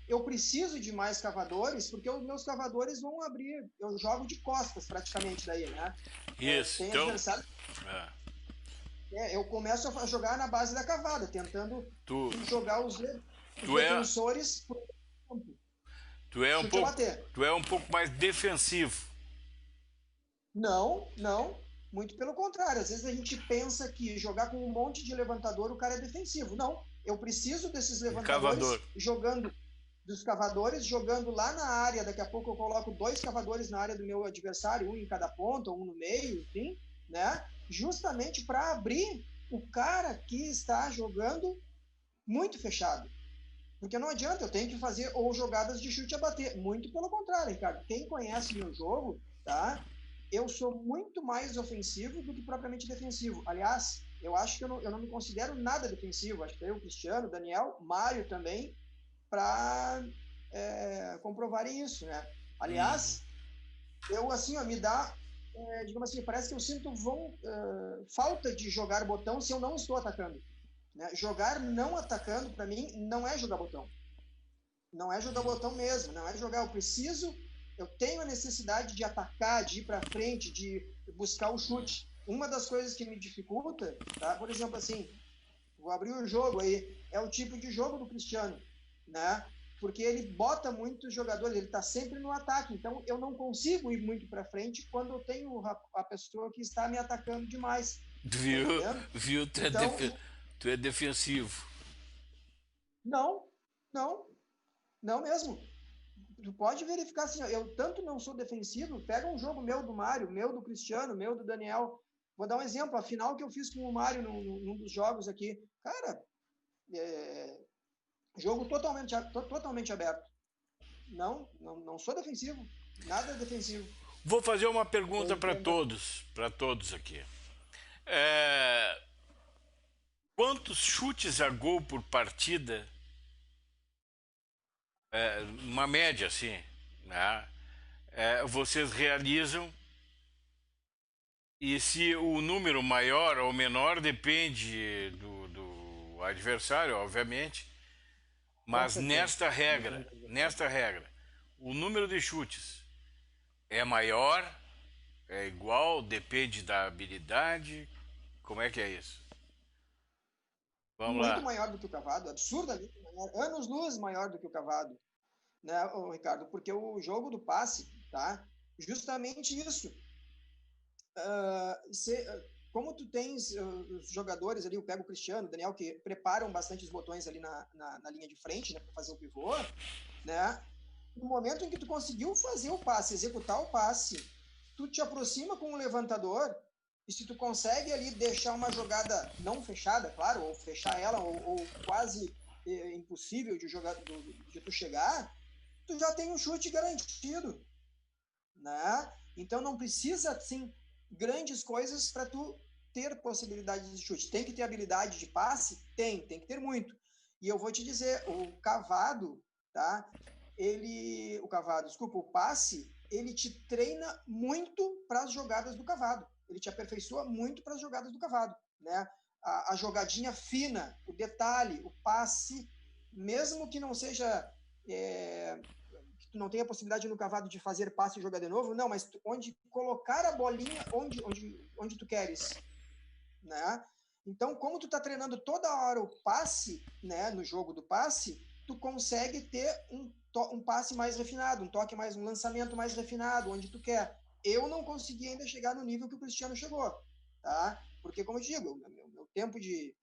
S3: eu preciso de mais cavadores, porque os meus cavadores vão abrir. Eu jogo de costas praticamente daí, né?
S1: Isso,
S3: Tem
S1: então...
S3: adversário... eu começo a jogar na base da cavada, tentando jogar os defensores pro campo.
S1: Tu é um pouco mais defensivo.
S3: Não. Muito pelo contrário. Às vezes a gente pensa que jogar com um monte de levantador o cara é defensivo. Não. Eu preciso desses levantadores dos cavadores, jogando lá na área. Daqui a pouco eu coloco 2 cavadores na área do meu adversário, um em cada ponta, um no meio, enfim, né? Justamente para abrir o cara que está jogando muito fechado. Porque não adianta, eu tenho que fazer ou jogadas de chute a bater. Muito pelo contrário, Ricardo. Quem conhece meu jogo, tá? Eu sou muito mais ofensivo do que propriamente defensivo. Aliás, eu acho que eu não me considero nada defensivo. Acho que eu, Cristiano, Daniel, Mário também, para comprovarem isso, né? Aliás, eu, assim, me dá, digamos assim, parece que eu sinto falta de jogar botão se eu não estou atacando. Né? Jogar não atacando, para mim, não é jogar botão. Não é jogar botão mesmo, não é jogar. Eu tenho a necessidade de atacar, de ir para frente, de buscar o chute. Uma das coisas que me dificulta, tá? Por exemplo, assim, vou abrir o jogo aí, é o tipo de jogo do Cristiano, né? Porque ele bota muitos jogadores, ele está sempre no ataque, então eu não consigo ir muito para frente quando eu tenho a pessoa que está me atacando demais.
S1: Viu? Tu é defensivo.
S3: Não mesmo. Tu pode verificar assim, eu tanto não sou defensivo, pega um jogo meu do Mário, meu do Cristiano, meu do Daniel. Vou dar um exemplo, a final que eu fiz com o Mário num dos jogos aqui. Cara, jogo totalmente aberto. Não sou defensivo, nada defensivo.
S1: Vou fazer uma pergunta para todos aqui. Quantos chutes a gol por partida? Uma média, assim, né? Vocês realizam, e se o número maior ou menor depende do adversário, obviamente, mas nesta regra, o número de chutes é maior, é igual, depende da habilidade, como é que é isso? Vamos lá.
S3: Muito maior do que o cavado, absurdamente maior, anos-luz maior do que o cavado, né, Ricardo? Porque o jogo do passe, tá? Justamente isso. Como tu tens os jogadores ali, eu pego o Cristiano, o Daniel, que preparam bastante os botões ali na linha de frente, né, para fazer o pivô, né? No momento em que tu conseguiu fazer o passe, executar o passe, tu te aproxima com o levantador, e se tu consegue ali deixar uma jogada não fechada, claro, ou fechar ela, ou quase impossível de tu chegar, tu já tem um chute garantido, né? Então não precisa, assim, grandes coisas para tu ter possibilidade de chute. Tem que ter habilidade de passe? Tem que ter muito. E eu vou te dizer, o cavado, tá? O passe, ele te treina muito para as jogadas do cavado. Ele te aperfeiçoa muito para as jogadas do cavado, né? A jogadinha fina, o detalhe, o passe, mesmo que não seja... que tu não tenha a possibilidade no cavado de fazer passe e jogar de novo, não, mas onde colocar a bolinha onde tu queres, né? Então, como tu tá treinando toda hora o passe, né, no jogo do passe, tu consegue ter um passe mais refinado, um lançamento mais refinado, onde tu quer. Eu não consegui ainda chegar no nível que o Cristiano chegou, tá? Porque, como eu digo, meu tempo de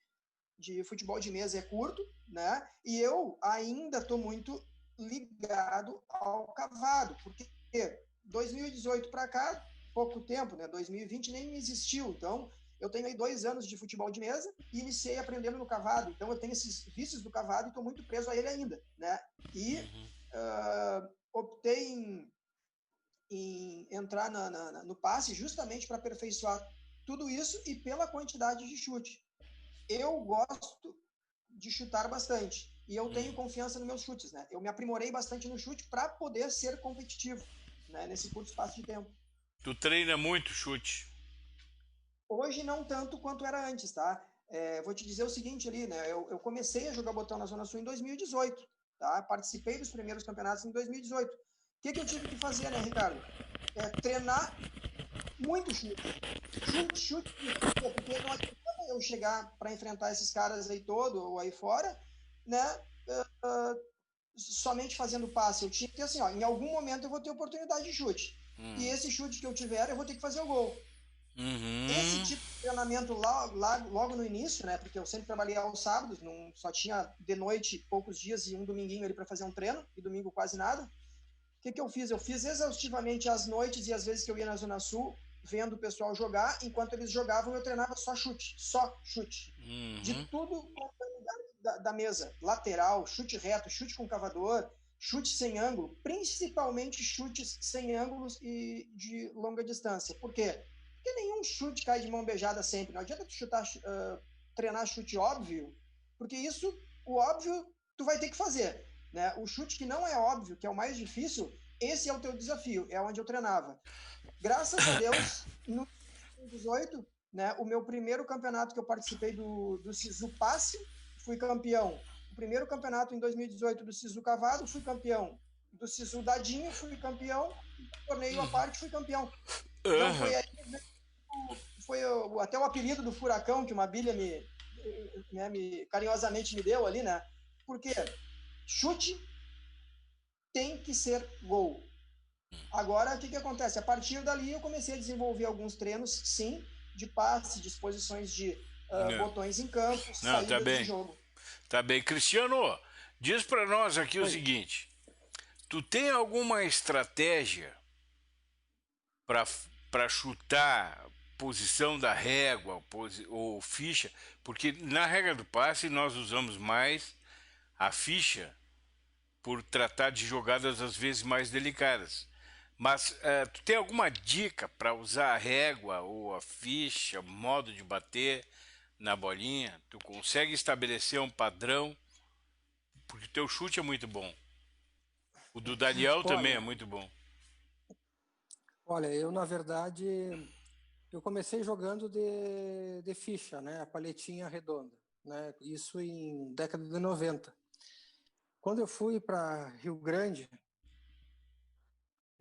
S3: futebol de mesa é curto, né? E eu ainda tô muito ligado ao cavado, porque 2018 para cá, pouco tempo, né? 2020 nem existiu, então eu tenho aí 2 anos de futebol de mesa e iniciei aprendendo no cavado, então eu tenho esses vícios do cavado e estou muito preso a ele ainda, né? E optei em entrar no passe justamente para aperfeiçoar tudo isso e pela quantidade de chute. Eu gosto de chutar bastante e eu tenho confiança nos meus chutes, né? Eu me aprimorei bastante no chute para poder ser competitivo, né? Nesse curto espaço de tempo.
S1: Tu treina muito chute?
S3: Hoje não tanto quanto era antes, tá? Vou te dizer o seguinte ali, né? Eu comecei a jogar botão na Zona Sul em 2018, tá? Participei dos primeiros campeonatos em 2018. O que eu tive que fazer, né, Ricardo? Treinar muito chute. Chute, porque não adianta eu chegar para enfrentar esses caras aí todo ou aí fora, né? Somente fazendo passe. Eu tinha que ter assim, ó, em algum momento eu vou ter oportunidade de chute. E esse chute que eu tiver, eu vou ter que fazer o gol. Esse tipo de treinamento logo no início, né? Porque eu sempre trabalhei aos sábados, não, só tinha de noite poucos dias e um dominguinho ali para fazer um treino, e domingo quase nada. O que eu fiz? Eu fiz exaustivamente as noites e as vezes que eu ia na Zona Sul, vendo o pessoal jogar, enquanto eles jogavam eu treinava só chute. De tudo da mesa, lateral, chute reto, chute com cavador, chute sem ângulo, principalmente chutes sem ângulos e de longa distância. Por quê? Porque nenhum chute cai de mão beijada sempre. Não adianta tu treinar chute óbvio, porque isso, o óbvio, tu vai ter que fazer. Né? O chute que não é óbvio, que é o mais difícil, esse é o teu desafio, é onde eu treinava. Graças a Deus, no 2018, né, o meu primeiro campeonato que eu participei do Sisu Passe, fui campeão. O primeiro campeonato em 2018 do Sisu Cavado, fui campeão. Do Sisu Dadinho, fui campeão. Torneio à parte, fui campeão. Então foi aí foi até o apelido do Furacão que uma bilha me carinhosamente me deu ali, né? Porque chute tem que ser gol. Agora, o que acontece? A partir dali, eu comecei a desenvolver alguns treinos, sim, de passe, disposições de botões em campo, saídas de jogo.
S1: Tá bem. Cristiano, diz para nós aqui o seguinte. Tu tem alguma estratégia para chutar posição da régua ou ficha? Porque na regra do passe nós usamos mais a ficha por tratar de jogadas às vezes mais delicadas. Mas tu tem alguma dica para usar a régua ou a ficha, modo de bater na bolinha? Tu consegue estabelecer um padrão? Porque o teu chute é muito bom. O do Daniel também é muito bom.
S2: Olha, eu na verdade, eu comecei jogando de ficha, né? A paletinha redonda, né? Isso em década de 90. Quando eu fui para Rio Grande,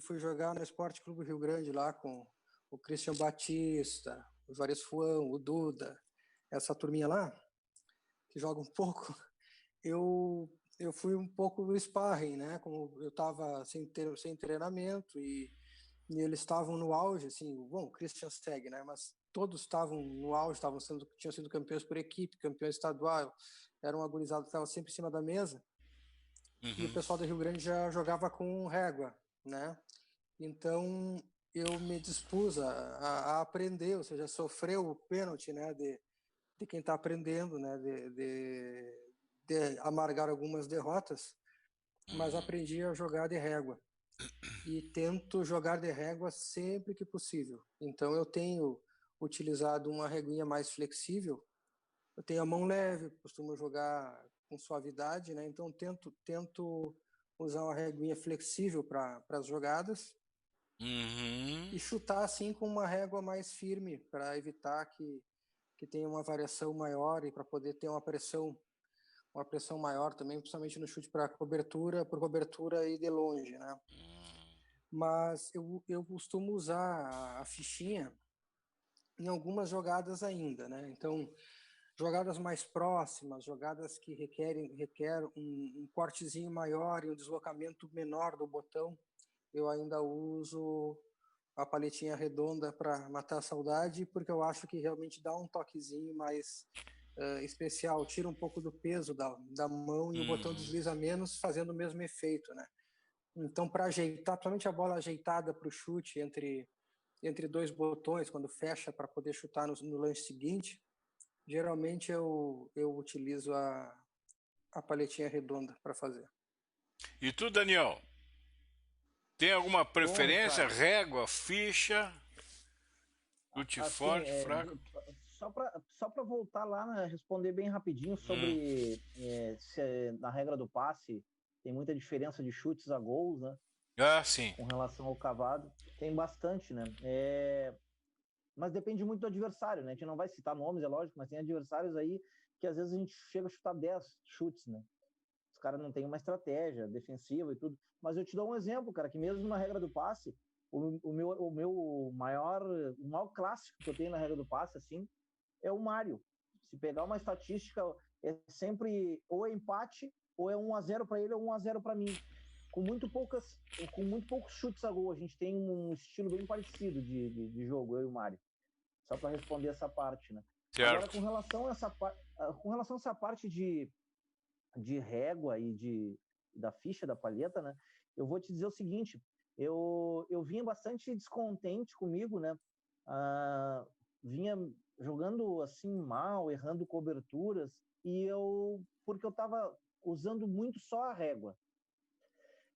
S2: fui jogar no Esporte Clube Rio Grande lá com o Christian Batista, o Juarez Fuão, o Duda, essa turminha lá, que joga um pouco, eu fui um pouco no sparring, né? Como eu estava sem treinamento e eles estavam no auge, assim, bom, o Christian segue, né? Mas todos estavam no auge, tinham sido campeões por equipe, campeões estadual, era um agorizado que estava sempre em cima da mesa. E o pessoal do Rio Grande já jogava com régua, né? Então eu me dispus a aprender, ou seja, sofrer o pênalti, né, de quem está aprendendo, né, de amargar algumas derrotas, mas aprendi a jogar de régua e tento jogar de régua sempre que possível. Então eu tenho utilizado uma reguinha mais flexível, eu tenho a mão leve, costumo jogar com suavidade, né? Então tento usar uma reguinha flexível para as jogadas e chutar assim com uma régua mais firme para evitar que tenha uma variação maior e para poder ter uma pressão maior também, principalmente no chute para cobertura, por cobertura e de longe, né? Mas eu costumo usar a fichinha em algumas jogadas ainda, né? Então, jogadas mais próximas, jogadas que requerem um cortezinho maior e um deslocamento menor do botão, eu ainda uso a paletinha redonda para matar a saudade, porque eu acho que realmente dá um toquezinho mais especial tira um pouco do peso da mão e o botão desliza menos, fazendo o mesmo efeito, né? Então, para ajeitar, principalmente a bola ajeitada para o chute entre dois botões, quando fecha para poder chutar no lance seguinte, geralmente eu utilizo a paletinha redonda para fazer.
S1: E tu, Daniel? Tem alguma preferência?
S4: Bom,
S1: régua, ficha, chute
S4: assim,
S1: forte, fraco?
S4: Só para voltar lá, né, responder bem rapidinho sobre se na regra do passe tem muita diferença de chutes a gols, né?
S1: Ah, sim.
S4: Com relação ao cavado. Tem bastante, né? Mas depende muito do adversário, né? A gente não vai citar nomes, é lógico, mas tem adversários aí que às vezes a gente chega a chutar 10 chutes, né? Os caras não têm uma estratégia defensiva e tudo. Mas eu te dou um exemplo, cara, que mesmo na regra do passe, o maior clássico que eu tenho na regra do passe, assim, é o Mário. Se pegar uma estatística, é sempre ou é empate, ou é 1-0 para ele ou 1-0 para mim. Com muito poucos chutes a gol. A gente tem um estilo bem parecido de jogo, eu e o Mário. Só para responder essa parte, né?
S1: Certo.
S4: Agora, com relação a essa parte de régua e da ficha, da palheta, né? Eu vou te dizer o seguinte, eu vinha bastante descontente comigo, né? Vinha jogando assim mal, errando coberturas, porque eu estava usando muito só a régua.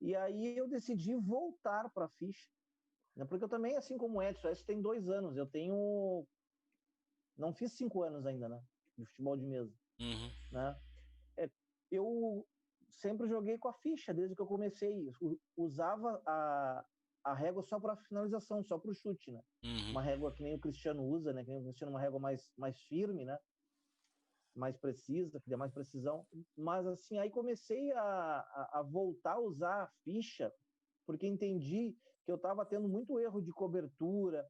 S4: E aí eu decidi voltar para a ficha, né? Porque eu também, assim como o Edson tem 2 anos, não fiz 5 anos ainda, né? De futebol de mesa, né? Eu sempre joguei com a ficha desde que eu comecei. Usava a régua só para finalização, só para o chute, né? Uma régua que nem o Cristiano usa, né? Que nem o Cristiano, uma régua mais firme, né? Mais precisa, que dê mais precisão. Mas assim, aí comecei a voltar a usar a ficha, porque entendi que eu estava tendo muito erro de cobertura,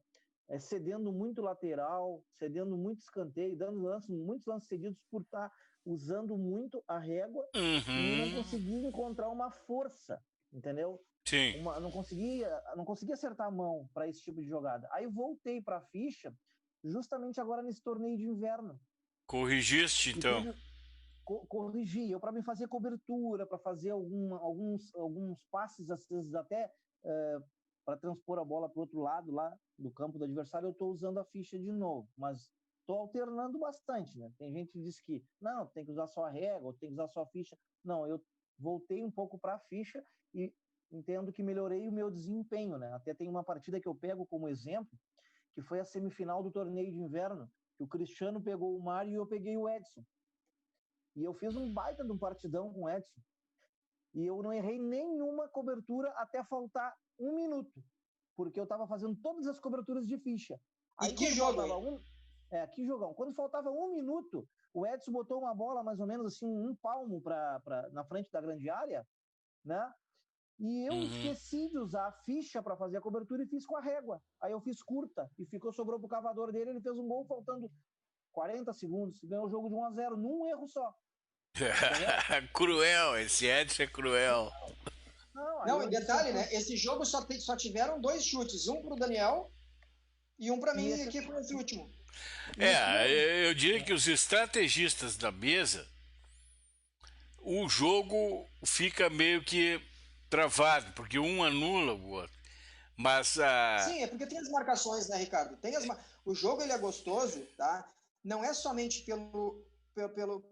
S4: cedendo muito lateral, cedendo muito escanteio, dando muitos lances cedidos por estar usando muito a régua e não conseguia encontrar uma força, entendeu?
S1: Sim.
S4: Não conseguia acertar a mão para esse tipo de jogada. Aí eu voltei para a ficha justamente agora nesse torneio de inverno.
S1: Corrigiste, então?
S4: Corrigi. Eu, para me fazer cobertura, para fazer alguns passes, às vezes até para transpor a bola para o outro lado lá do campo do adversário, eu estou usando a ficha de novo, mas estou alternando bastante, né? Tem gente que diz que não, tem que usar só a régua, tem que usar só a ficha. Não, eu voltei um pouco para a ficha e entendo que melhorei o meu desempenho, né? Até tem uma partida que eu pego como exemplo, que foi a semifinal do torneio de inverno, que o Cristiano pegou o Mário e eu peguei o Edson. E eu fiz um baita de um partidão com o Edson. E eu não errei nenhuma cobertura até faltar 1 minuto, porque eu estava fazendo todas as coberturas de ficha.
S3: Aí, que jogo?
S4: Que jogão. Quando faltava 1 minuto, o Edson botou uma bola mais ou menos assim, 1 palmo na frente da grande área, né? E eu esqueci de usar a ficha para fazer a cobertura e fiz com a régua. Aí eu fiz curta e sobrou pro cavador dele, ele fez um gol faltando 40 segundos, ganhou o jogo de 1-0 num erro só.
S1: Cruel, esse Edson é cruel.
S3: Não, e detalhe, né? Esse jogo só tiveram 2 chutes, um pro Daniel e um para mim, e aqui foi esse último.
S1: Eu diria que os estrategistas da mesa, o jogo fica meio que travado, porque um anula o outro. Mas
S3: sim, é porque tem as marcações, né, Ricardo? O jogo ele é gostoso, tá? Não é somente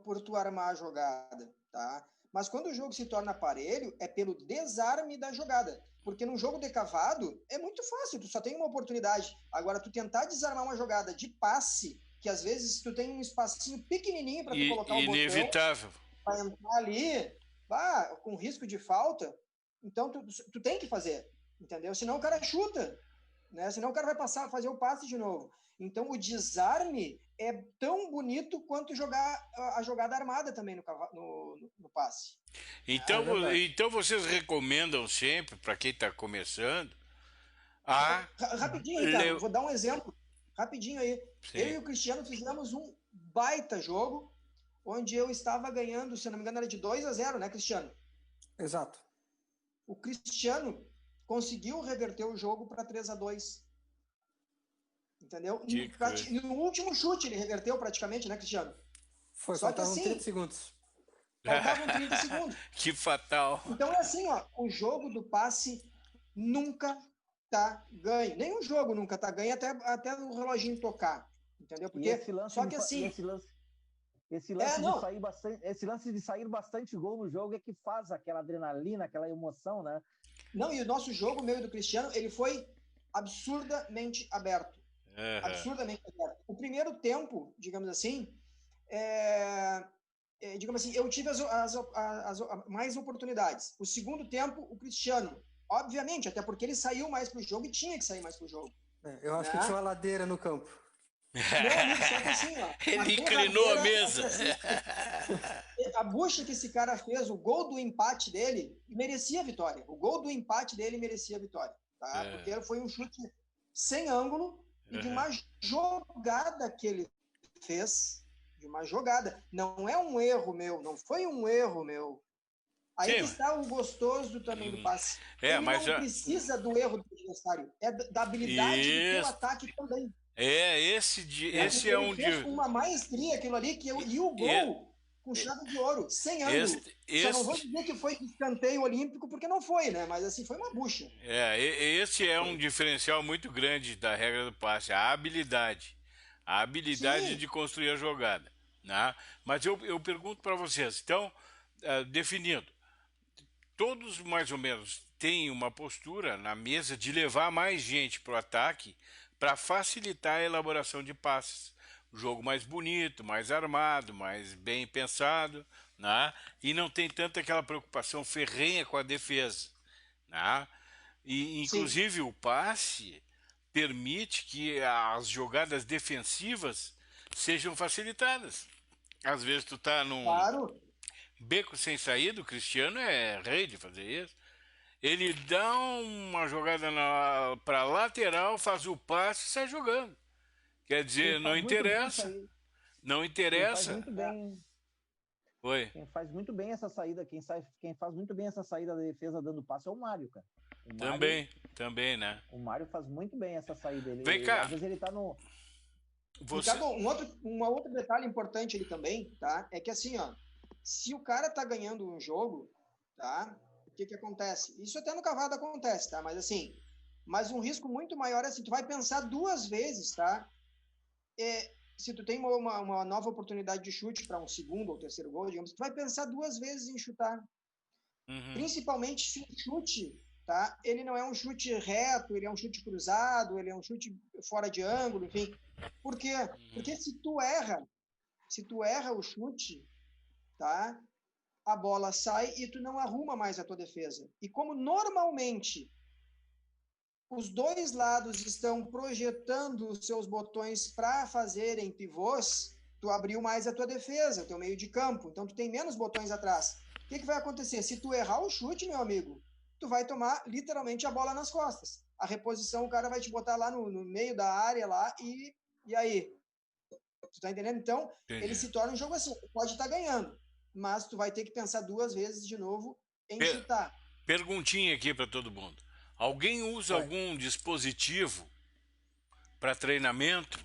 S3: por tu armar a jogada, tá? Mas quando o jogo se torna aparelho, é pelo desarme da jogada. Porque no jogo de cavado é muito fácil, tu só tem uma oportunidade. Agora, tu tentar desarmar uma jogada de passe, que às vezes tu tem um espacinho pequenininho para tu colocar o botão.
S1: Inevitável.
S3: Para entrar ali, com risco de falta, então tu tem que fazer, entendeu? Senão o cara chuta, né? Senão o cara vai passar a fazer o passe de novo. Então o desarme é tão bonito quanto jogar a jogada armada também no passe.
S1: Então vocês recomendam sempre, para quem está começando,
S3: rapidinho, Ricardo, vou dar um exemplo. Rapidinho aí.
S1: Sim.
S3: Eu e o Cristiano fizemos um baita jogo, onde eu estava ganhando, se não me engano, era de 2-0, né, Cristiano?
S2: Exato.
S3: O Cristiano conseguiu reverter o jogo para 3-2. Entendeu? No último chute ele reverteu praticamente, né, Cristiano?
S2: Foi,
S3: Só que
S2: faltavam
S3: assim,
S2: 30 segundos.
S3: faltavam 30 segundos.
S1: Que fatal.
S3: Então é assim, ó, o jogo do passe nunca tá ganho. Nenhum jogo nunca tá ganho até o reloginho tocar. Entendeu?
S4: E
S3: Porque,
S4: esse lance,
S3: só que assim,
S4: esse lance de sair bastante gol no jogo é que faz aquela adrenalina, aquela emoção, né?
S3: não, e o nosso jogo, o meu e do Cristiano, ele foi absurdamente aberto. Absurdamente aberto. O primeiro tempo, digamos assim, digamos assim, eu tive mais oportunidades. O segundo tempo, o Cristiano, obviamente, até porque ele saiu mais pro jogo e tinha que sair mais pro jogo.
S2: Eu acho que tinha uma ladeira no campo.
S3: Meu amigo, só que assim, ó.
S1: Ele inclinou a mesa.
S3: Assim, a bucha que esse cara fez, o gol do empate dele, merecia a vitória. O gol do empate dele merecia a vitória. Tá? Porque foi um chute sem ângulo e de uma jogada que ele fez. De uma jogada. Não é um erro meu, não foi um erro meu. Aí que está o gostoso também do passe. Ele
S1: mas
S3: não precisa do erro do adversário, é da habilidade do teu ataque também.
S1: Esse é um
S3: de uma maestria aquilo ali e o gol com chave de ouro, sem ângulo. Só não vou dizer que foi escanteio olímpico porque não foi, né? Mas assim foi uma bucha.
S1: Esse é um diferencial muito grande da regra do passe, a habilidade
S3: Sim.
S1: de construir a jogada, né? Mas eu pergunto para vocês, então, definindo, todos mais ou menos têm uma postura na mesa de levar mais gente para o ataque para facilitar a elaboração de passes. O jogo mais bonito, mais armado, mais bem pensado, né? E não tem tanta aquela preocupação ferrenha com a defesa, né? E, inclusive, o passe permite que as jogadas defensivas sejam facilitadas. Às vezes tu tá num beco sem saída, o Cristiano é rei de fazer isso. Ele dá uma jogada para lateral, faz o passe e sai jogando. Quer dizer, não interessa. Não interessa.
S4: Quem faz muito bem.
S1: Oi.
S4: Quem faz muito bem essa saída, quem faz muito bem essa saída da defesa dando passe é o Mário, cara.
S1: Também, né?
S4: O Mário faz muito bem essa saída.
S1: Vem cá.
S4: Às vezes ele tá no...
S3: Ricardo, um outro detalhe importante ali também, tá? É que assim, ó, se o cara tá ganhando um jogo, tá? O que acontece? Isso até no cavalo acontece, tá? Mas assim, um risco muito maior é assim, tu vai pensar duas vezes, tá? Se tu tem uma nova oportunidade de chute para um segundo ou terceiro gol, digamos, tu vai pensar duas vezes em chutar. Principalmente se o chute, tá? Ele não é um chute reto, ele é um chute cruzado, ele é um chute fora de ângulo, enfim. Por quê? Porque se tu erra o chute, tá? A bola sai e tu não arruma mais a tua defesa. E como normalmente os dois lados estão projetando os seus botões para fazerem pivôs, tu abriu mais a tua defesa, o teu meio de campo. Então, tu tem menos botões atrás. O que vai acontecer? Se tu errar o chute, meu amigo, tu vai tomar literalmente a bola nas costas. A reposição, o cara vai te botar lá no meio da área lá e aí? Tu tá entendendo? Então, ele se torna um jogo assim. Tu pode estar ganhando, mas tu vai ter que pensar duas vezes de novo em chutar.
S1: Perguntinha aqui para todo mundo. Alguém usa algum dispositivo para treinamento?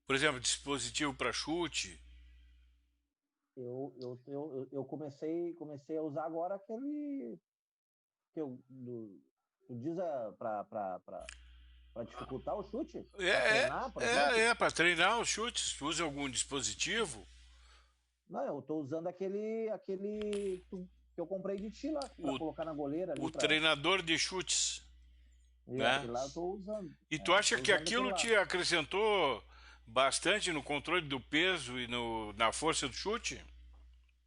S1: Por exemplo, dispositivo para chute?
S4: Eu comecei a usar agora aquele que tu diz para dificultar o chute?
S1: Para treinar os chutes. Tu usa algum dispositivo?
S4: Não, eu tô usando aquele que eu comprei de ti lá, para colocar na goleira.
S1: O treinador de chutes. Né?
S4: Lá eu tô usando.
S1: E tu acha que aquilo te acrescentou bastante no controle do peso e na força do chute?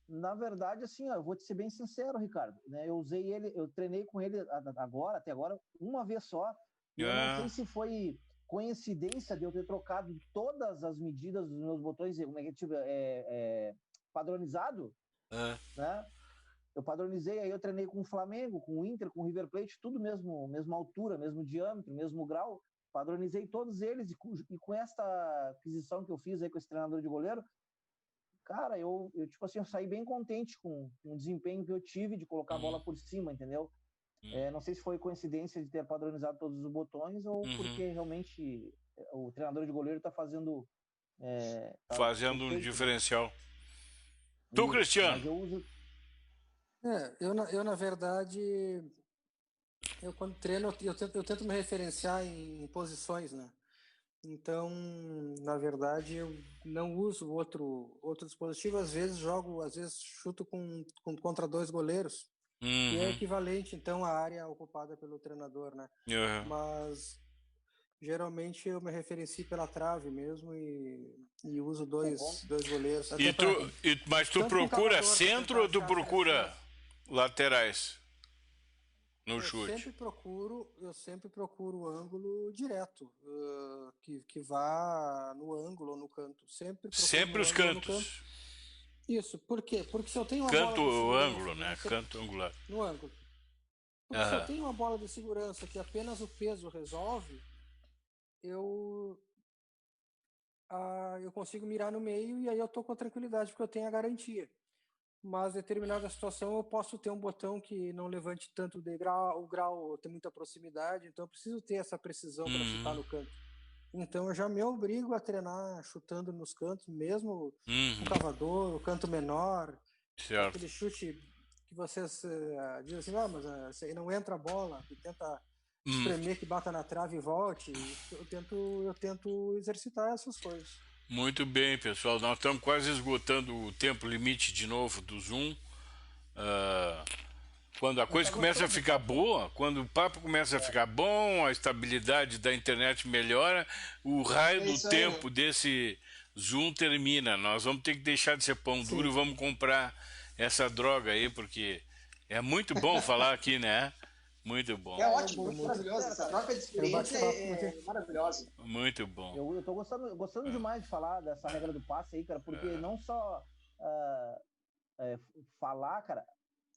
S4: Na verdade, assim, eu vou te ser bem sincero, Ricardo, né? Eu usei ele, eu treinei com ele até agora, uma vez só, e eu não sei se foi coincidência de eu ter trocado todas as medidas dos meus botões, como é que padronizado, né? Eu padronizei, aí eu treinei com o Flamengo, com o Inter, com o River Plate, tudo mesma altura, mesmo diâmetro, mesmo grau, padronizei todos eles, e com esta aquisição que eu fiz aí com esse treinador de goleiro, cara, eu tipo assim, eu saí bem contente com o desempenho que eu tive de colocar a bola por cima, entendeu? Não sei se foi coincidência de ter padronizado todos os botões ou porque realmente o treinador de goleiro está fazendo
S1: fazendo um diferencial. Tu,
S4: Isso,
S1: Cristiano?
S4: mas eu uso...
S2: Eu na verdade, eu quando treino, eu tento me referenciar em posições, né? Então, na verdade, eu não uso outro dispositivo. Às vezes chuto contra 2 goleiros, que é equivalente, então, à área ocupada pelo treinador, né? Mas geralmente eu me referencio pela trave mesmo e uso dois goleiros.
S1: Mas tu procura centro ou tu procura laterais no chute?
S2: Eu sempre procuro o ângulo direto, que vá no ângulo ou no canto.
S1: Sempre os cantos.
S2: Isso, por quê? Porque se eu tenho uma
S1: canto
S2: bola de segurança...
S1: ângulo, né? Canto angular.
S2: No ângulo. Porque se eu tenho uma bola de segurança que apenas o peso resolve, eu consigo mirar no meio e aí eu tô com a tranquilidade, porque eu tenho a garantia. Mas em determinada situação eu posso ter um botão que não levante tanto o grau tem muita proximidade, então eu preciso ter essa precisão para chutar no canto. Então eu já me obrigo a treinar chutando nos cantos, mesmo o cavador, o canto menor, aquele chute que vocês dizem assim, mas aí não entra a bola, que tenta espremer, que bata na trave e volte. Eu tento exercitar essas coisas.
S1: Muito bem, pessoal. Nós estamos quase esgotando o tempo limite de novo do Zoom. Quando a coisa começa a ficar boa, quando o papo começa a ficar bom, a estabilidade da internet melhora, o raio do tempo desse Zoom termina. Nós vamos ter que deixar de ser pão duro e vamos comprar essa droga aí, porque é muito bom falar aqui, né? Muito bom.
S3: É ótimo, muito maravilhoso. Essa troca de experiência é maravilhosa.
S1: Muito bom.
S4: Eu tô gostando demais de falar dessa regra do passe aí, cara, porque não só falar, cara,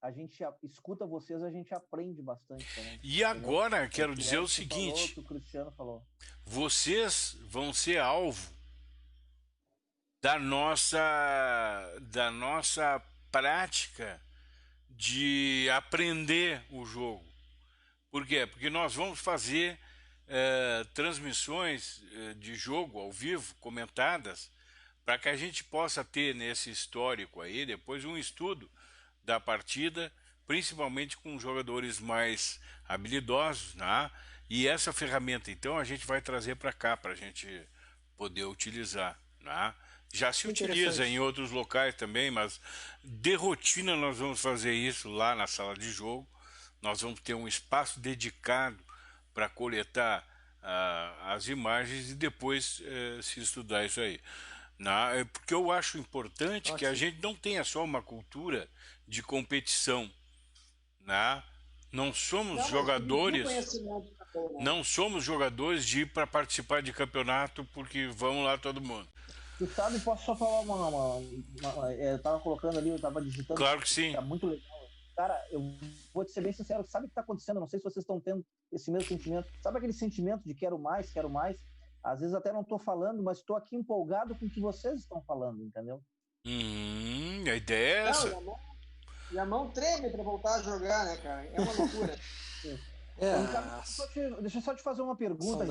S4: a gente escuta vocês, a gente aprende bastante também.
S1: E agora, quero dizer o seguinte,
S4: que o Cristiano falou.
S1: Vocês vão ser alvo da nossa prática de aprender o jogo. Por quê? Porque nós vamos fazer transmissões de jogo ao vivo, comentadas, para que a gente possa ter nesse histórico aí, depois um estudo da partida, principalmente com jogadores mais habilidosos, né? E essa ferramenta, então, a gente vai trazer para cá, para a gente poder utilizar, né? Já se utiliza em outros locais também, mas de rotina nós vamos fazer isso lá na sala de jogo. Nós vamos ter um espaço dedicado para coletar as imagens e depois se estudar isso aí. Porque eu acho importante que a gente não tenha só uma cultura de competição. Não somos jogadores. Não somos jogadores de ir para participar de campeonato porque vamos lá todo mundo.
S4: Tu sabe, posso só falar eu tava colocando ali, eu tava digitando.
S1: Claro que sim.
S4: Tá muito legal. Cara, eu vou te ser bem sincero, sabe o que tá acontecendo? Não sei se vocês estão tendo esse mesmo sentimento. Sabe aquele sentimento de quero mais, quero mais? Às vezes até não tô falando, mas tô aqui empolgado com o que vocês estão falando, entendeu?
S1: A ideia é essa.
S3: E a mão treme pra voltar a jogar, né, cara? É uma loucura.
S4: Deixa eu só te fazer uma pergunta,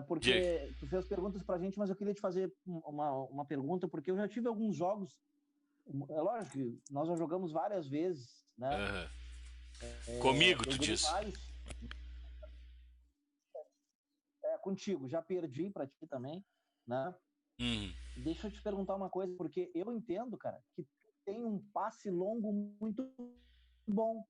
S4: porque tu fez perguntas pra gente, mas eu queria te fazer uma pergunta, porque eu já tive alguns jogos, é lógico que nós já jogamos várias vezes, né?
S1: Comigo, tu disse.
S4: Contigo, já perdi pra ti também, né? Deixa eu te perguntar uma coisa, porque eu entendo, cara, que tu tem um passe longo muito bom.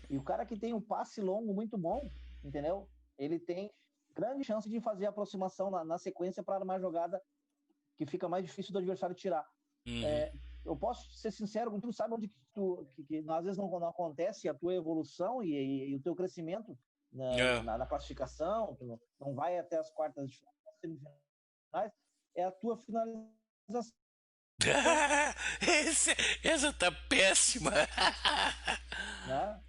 S4: E o cara que tem um passe longo muito bom, entendeu? Ele tem grande chance de fazer a aproximação na sequência para uma jogada que fica mais difícil do adversário tirar. Eu posso ser sincero contigo, sabe onde que às vezes não acontece a tua evolução e o teu crescimento na classificação, tu não vai até as quartas de finais, é a tua finalização.
S1: Essa tá péssima.
S4: Né?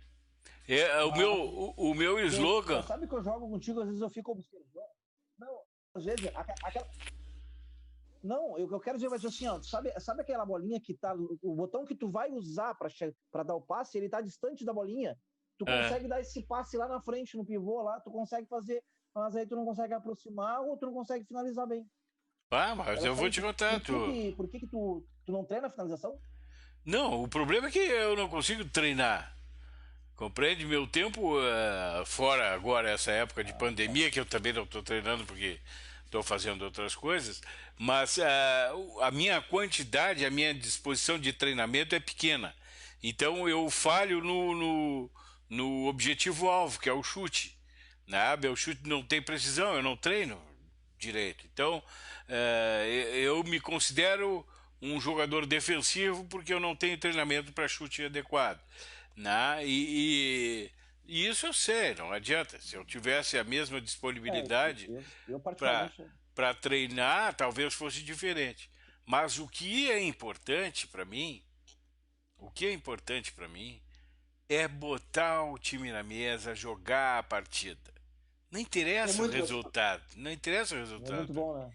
S1: O meu slogan.
S4: Sabe que eu jogo contigo, às vezes eu fico observando. Não, às vezes Não, eu quero dizer, mas assim, ó, sabe aquela bolinha que tá. O botão que tu vai usar para dar o passe, ele tá distante da bolinha. Tu consegue dar esse passe lá na frente, no pivô lá, tu consegue fazer mas aí tu não consegue aproximar ou tu não consegue finalizar bem.
S1: Mas eu vou te contar,
S4: Por que tu não treina a finalização?
S1: Não, o problema é que eu não consigo treinar. Compreende? Meu tempo, fora agora essa época de pandemia, que eu também não estou treinando porque estou fazendo outras coisas, mas a minha quantidade, a minha disposição de treinamento é pequena. Então eu falho no objetivo-alvo, que é o chute. O chute não tem precisão, eu não treino direito. Então eu me considero um jogador defensivo porque eu não tenho treinamento para chute adequado. E isso eu sei, não adianta. Se eu tivesse a mesma disponibilidade para treinar, talvez fosse diferente. Mas o que é importante para mim, é botar o time na mesa, jogar a partida. Não interessa o resultado. Não interessa o resultado.
S4: É muito bom,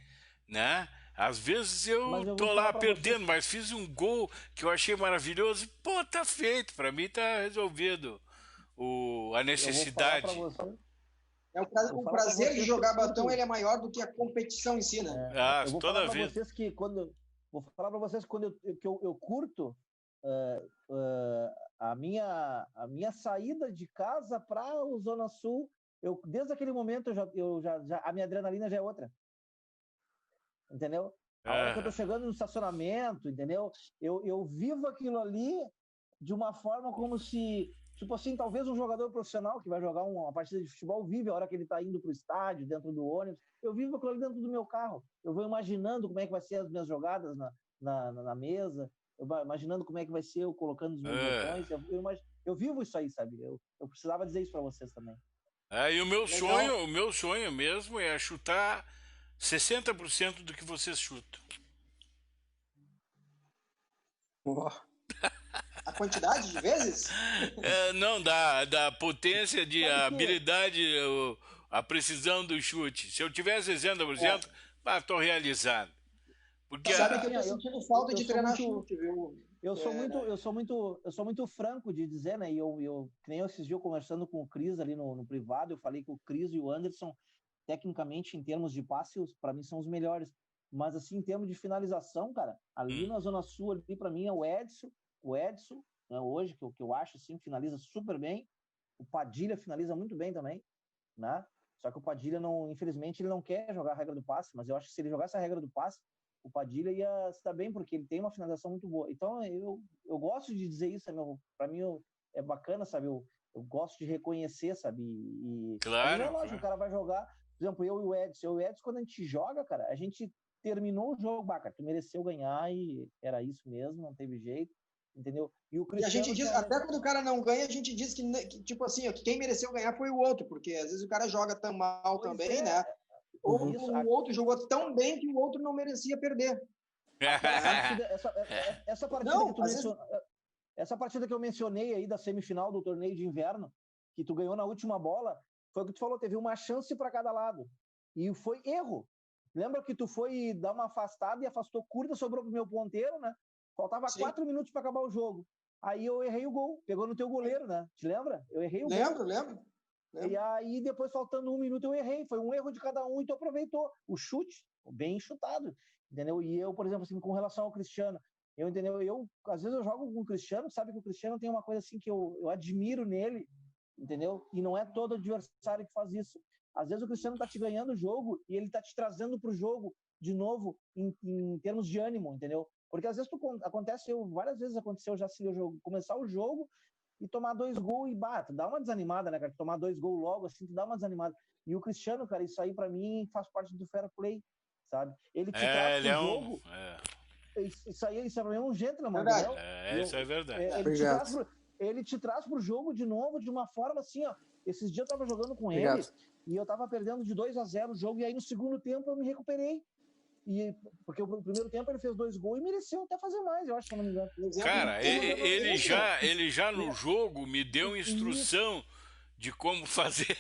S1: né? Às vezes eu tô lá perdendo, mas fiz um gol que eu achei maravilhoso. Pô, tá feito. Pra mim tá resolvido a necessidade.
S3: O prazer de jogar batão ele é maior do que a competição em si, né?
S4: Eu vou falar pra vocês que quando eu curto a minha saída de casa para o Zona Sul, desde aquele momento a minha adrenalina já é outra. Entendeu? A hora que eu tô chegando no estacionamento, entendeu? Eu vivo aquilo ali de uma forma como se, tipo assim, talvez um jogador profissional que vai jogar uma partida de futebol vive a hora que ele tá indo pro estádio, dentro do ônibus. Eu vivo aquilo ali dentro do meu carro. Eu vou imaginando como é que vai ser as minhas jogadas na mesa. Eu vou imaginando como é que vai ser eu colocando os meus botões. Eu vivo isso aí, sabe? Eu precisava dizer isso para vocês também.
S1: E o meu sonho mesmo é chutar 60% do que vocês chutam.
S3: A quantidade de vezes?
S1: Não, da potência, habilidade, a precisão do chute. Se eu tivesse 60%, tô realizado. Porque
S3: sabe que eu tô sentindo falta de treinar chute, viu?
S4: Eu sou muito franco de dizer, né? Que nem esses dias conversando com o Cris ali no privado, eu falei que o Cris e o Anderson, tecnicamente, em termos de passe, para mim são os melhores. Mas, assim, em termos de finalização, cara, ali na Zona Sul, ali para mim é o Edson, né, hoje, que eu acho, assim, finaliza super bem. O Padilha finaliza muito bem também, né? Só que o Padilha, infelizmente, ele não quer jogar a regra do passe, mas eu acho que se ele jogasse a regra do passe, o Padilha ia se dar bem, porque ele tem uma finalização muito boa. Então, eu gosto de dizer isso, para mim é bacana, sabe? Eu gosto de reconhecer, sabe?
S1: Claro.
S4: É lógico, o cara vai jogar, por exemplo, eu e o Edson, quando a gente joga, cara, a gente terminou o jogo, cara, tu mereceu ganhar e era isso mesmo, não teve jeito, entendeu?
S3: E a gente diz, até quando o cara não ganha, a gente diz que tipo assim, que quem mereceu ganhar foi o outro, porque às vezes o cara joga tão mal também, né? Ou o outro jogou tão bem que o outro não merecia perder.
S4: Essa partida não, que tu mencionou, essa partida que eu mencionei aí da semifinal do torneio de inverno, que tu ganhou na última bola, foi o que tu falou, teve uma chance para cada lado. E foi erro. Lembra que tu foi dar uma afastada e afastou curta, sobrou pro meu ponteiro, né? Faltava 4 minutos para acabar o jogo. Aí eu errei o gol. Pegou no teu goleiro, né? Te lembra? Eu errei o gol.
S3: Lembro.
S4: E aí, depois, faltando 1 minuto, eu errei. Foi um erro de cada um e tu aproveitou. O chute, bem chutado, entendeu? E eu, por exemplo, assim, com relação ao Cristiano, às vezes eu jogo com o Cristiano, sabe que o Cristiano tem uma coisa assim que eu admiro nele, entendeu? E não é todo adversário que faz isso. Às vezes o Cristiano tá te ganhando o jogo e ele tá te trazendo pro jogo de novo em termos de ânimo, entendeu? Porque às vezes várias vezes aconteceu já assim, começar o jogo e tomar 2 gols e tu dá uma desanimada, né, cara? Tomar 2 gols logo, assim, tu dá uma desanimada. E o Cristiano, cara, isso aí pra mim faz parte do fair play, sabe? Ele te traz pro jogo. Isso aí pra mim é um gentleman, entendeu?
S1: Isso é verdade.
S4: Ele te traz pro jogo de novo de uma forma assim, ó. Esses dias eu tava jogando com ele e eu tava perdendo de 2-0 o jogo, e aí no segundo tempo eu me recuperei. Porque no primeiro tempo ele fez 2 gols e mereceu até fazer mais, eu acho, se não me engano.
S1: Cara, ele já no jogo me deu instrução de como fazer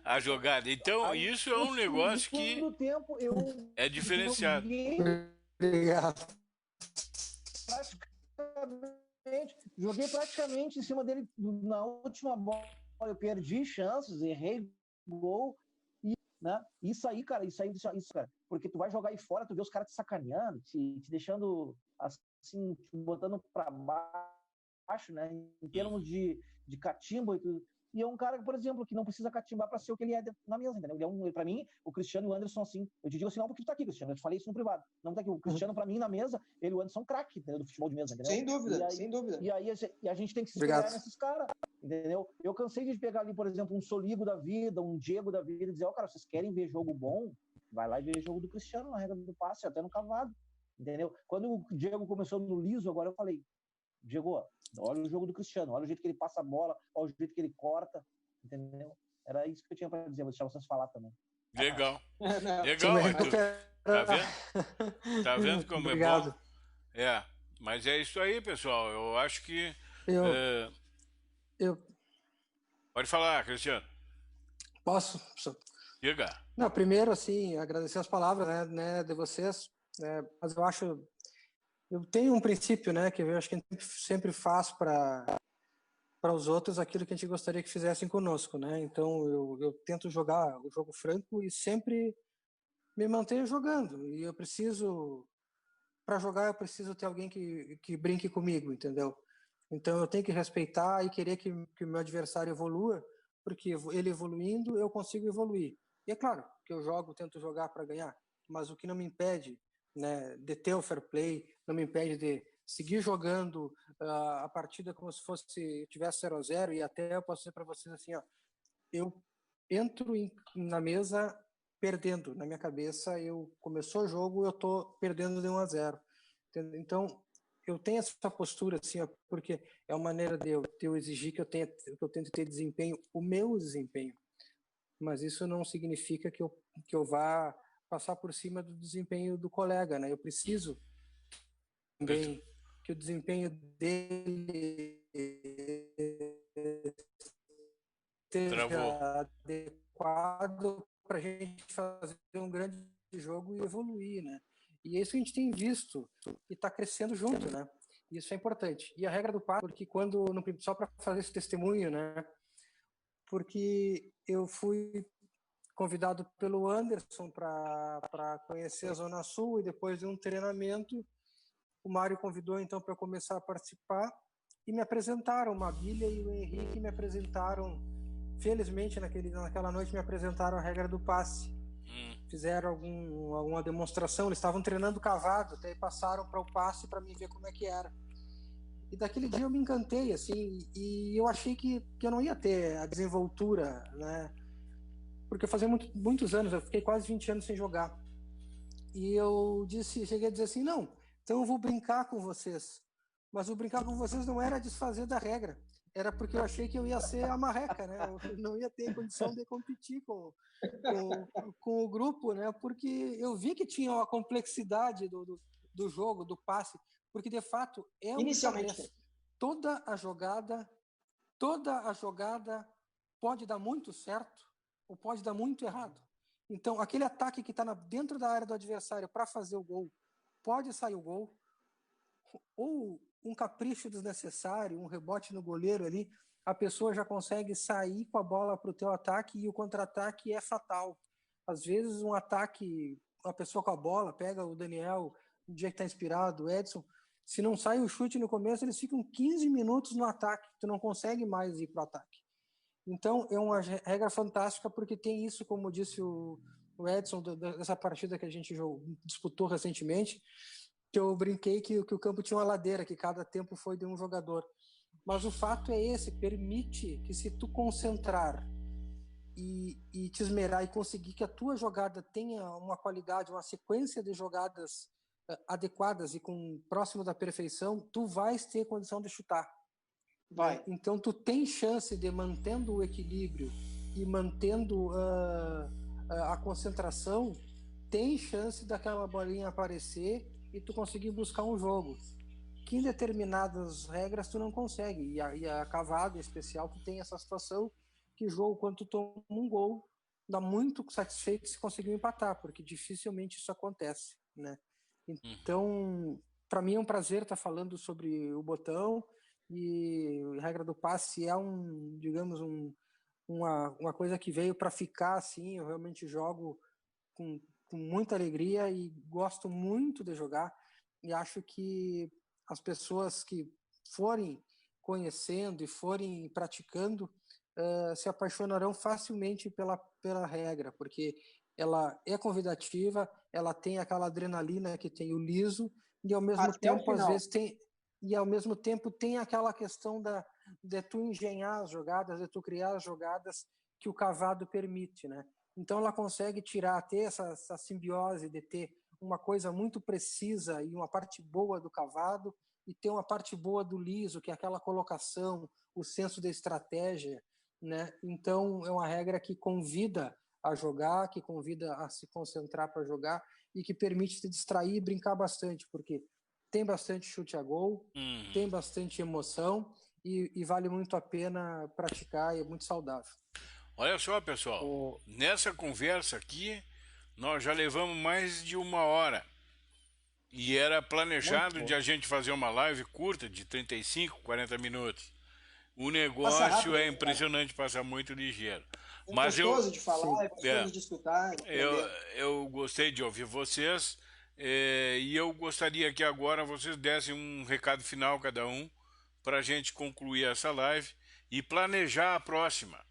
S1: a jogada. Então, aí, isso é um negócio que é diferenciado.
S2: Obrigado.
S4: Joguei praticamente em cima dele na última bola. Eu perdi chances, errei gol. né? Isso aí, cara, cara, porque tu vai jogar aí fora, tu vê os caras te sacaneando, te deixando assim, te botando pra baixo, né? Em termos de catimbo e tudo. E é um cara, por exemplo, que não precisa catimbar para ser o que ele é na mesa, entendeu? Para mim, o Cristiano e o Anderson, assim, eu te digo assim, não porque tu tá aqui, Cristiano, eu te falei isso no privado. Não tá aqui, o Cristiano, para mim, na mesa, ele e o Anderson são craque, entendeu? Do futebol de mesa, entendeu?
S3: Sem dúvida, sem dúvida.
S4: E aí a gente tem que se espelhar nesses caras, entendeu? Eu cansei de pegar ali, por exemplo, um Soligo da vida, um Diego da vida, e dizer, cara, vocês querem ver jogo bom? Vai lá e vê jogo do Cristiano, na regra do passe, até no cavado, entendeu? Quando o Diego começou no liso, agora eu falei, Diego, olha o jogo do Cristiano, olha o jeito que ele passa a bola, olha o jeito que ele corta, entendeu? Era isso que eu tinha para dizer, vou deixar vocês falar também.
S1: Legal. Legal. Tá vendo? Tá vendo como
S2: Obrigado.
S1: É bom? Mas é isso aí, pessoal. Eu acho que... Pode falar, Cristiano.
S2: Posso?
S1: Diga.
S2: Não, primeiro, assim, agradecer as palavras, né, de vocês, né, mas eu tenho um princípio, né, que eu acho que a gente sempre faz para os outros aquilo que a gente gostaria que fizessem conosco, né? Então eu tento jogar o jogo franco e sempre me manter jogando. E para jogar, eu preciso ter alguém que brinque comigo, entendeu? Então eu tenho que respeitar e querer que o meu adversário evolua, porque ele evoluindo, eu consigo evoluir. E é claro que eu tento jogar para ganhar, mas o que não me impede, né, de ter o fair play, não me impede de seguir jogando a partida como se tivesse 0-0, e até eu posso dizer para vocês assim, ó, eu entro na mesa perdendo. Na minha cabeça, começou o jogo, eu tô perdendo de 1-0. Então, eu tenho essa postura assim, ó, porque é uma maneira de eu exigir que eu tente ter desempenho, o meu desempenho. Mas isso não significa que eu vá passar por cima do desempenho do colega, né? Eu preciso também que o desempenho dele esteja adequado para a gente fazer um grande jogo e evoluir, né? E é isso que a gente tem visto e está crescendo junto, né? Isso é importante. E a regra do passe, porque só para fazer esse testemunho, né? Porque eu fui convidado pelo Anderson para conhecer a Zona Sul, e depois de um treinamento, o Mário convidou então para começar a participar, e me apresentaram, o Mabilha e o Henrique me apresentaram, felizmente naquela noite me apresentaram a regra do passe. Fizeram alguma demonstração, eles estavam treinando cavado, até passaram para o passe para mim ver como é que era. E daquele dia eu me encantei, assim, e eu achei que eu não ia ter a desenvoltura, né? Porque fazia muitos anos, eu fiquei quase 20 anos sem jogar. E eu cheguei a dizer assim, não, então eu vou brincar com vocês. Mas o brincar com vocês não era desfazer da regra, era porque eu achei que eu ia ser a marreca, né? Eu não ia ter condição de competir com o grupo, né? Porque eu vi que tinha a complexidade do jogo, do passe, porque de fato é um
S3: inicialmente
S2: toda a jogada pode dar muito certo ou pode dar muito errado. Então, aquele ataque que está dentro da área do adversário para fazer o gol, pode sair o gol, ou um capricho desnecessário, um rebote no goleiro ali, a pessoa já consegue sair com a bola para o teu ataque e o contra-ataque é fatal. Às vezes um ataque, uma pessoa com a bola, pega o Daniel, um dia que está inspirado, o Edson, se não sai o chute no começo, eles ficam 15 minutos no ataque, tu não consegue mais ir para o ataque. Então é uma regra fantástica, porque tem isso, como disse o Edson, dessa partida que a gente disputou recentemente, que eu brinquei que o campo tinha uma ladeira, que cada tempo foi de um jogador. Mas o fato é esse, permite que, se tu concentrar e te esmerar e conseguir que a tua jogada tenha uma qualidade, uma sequência de jogadas adequadas e próximo da perfeição, tu vais ter condição de chutar.
S3: Vai.
S2: Então tu tem chance de, mantendo o equilíbrio e mantendo a concentração, tem chance daquela bolinha aparecer e tu conseguir buscar um jogo que em determinadas regras tu não consegue, e a cavada em especial, tu tem essa situação que jogo, quando tu toma um gol, dá muito satisfeito se conseguir empatar, porque dificilmente isso acontece, né? Então, para mim é um prazer estar falando sobre o botão, e a regra do passe é digamos, uma coisa que veio para ficar, assim. Eu realmente jogo com muita alegria e gosto muito de jogar, e acho que as pessoas que forem conhecendo e forem praticando se apaixonarão facilmente pela regra, porque ela é convidativa, ela tem aquela adrenalina que tem o liso, e ao mesmo
S3: Até o
S2: tempo, às
S3: final.
S2: vezes, tem aquela questão de tu engenhar as jogadas, de tu criar as jogadas que o cavado permite, né? Então ela consegue ter essa simbiose de ter uma coisa muito precisa e uma parte boa do cavado, e ter uma parte boa do liso, que é aquela colocação, o senso de estratégia, né? Então é uma regra que convida a jogar, que convida a se concentrar para jogar e que permite te distrair e brincar bastante, porque tem bastante chute a gol, tem bastante emoção e vale muito a pena praticar e é muito saudável.
S1: Olha só, pessoal, nessa conversa aqui, nós já levamos mais de 1 hora. E era planejado de a gente fazer uma live curta, de 35, 40 minutos. O negócio
S3: rápido,
S1: é impressionante, passa muito ligeiro.
S3: É
S1: Mas
S3: gostoso de falar, é gostoso
S1: é,
S3: de escutar, de
S1: eu gostei de ouvir vocês, e eu gostaria que agora vocês dessem um recado final cada um, para a gente concluir essa live e planejar a próxima.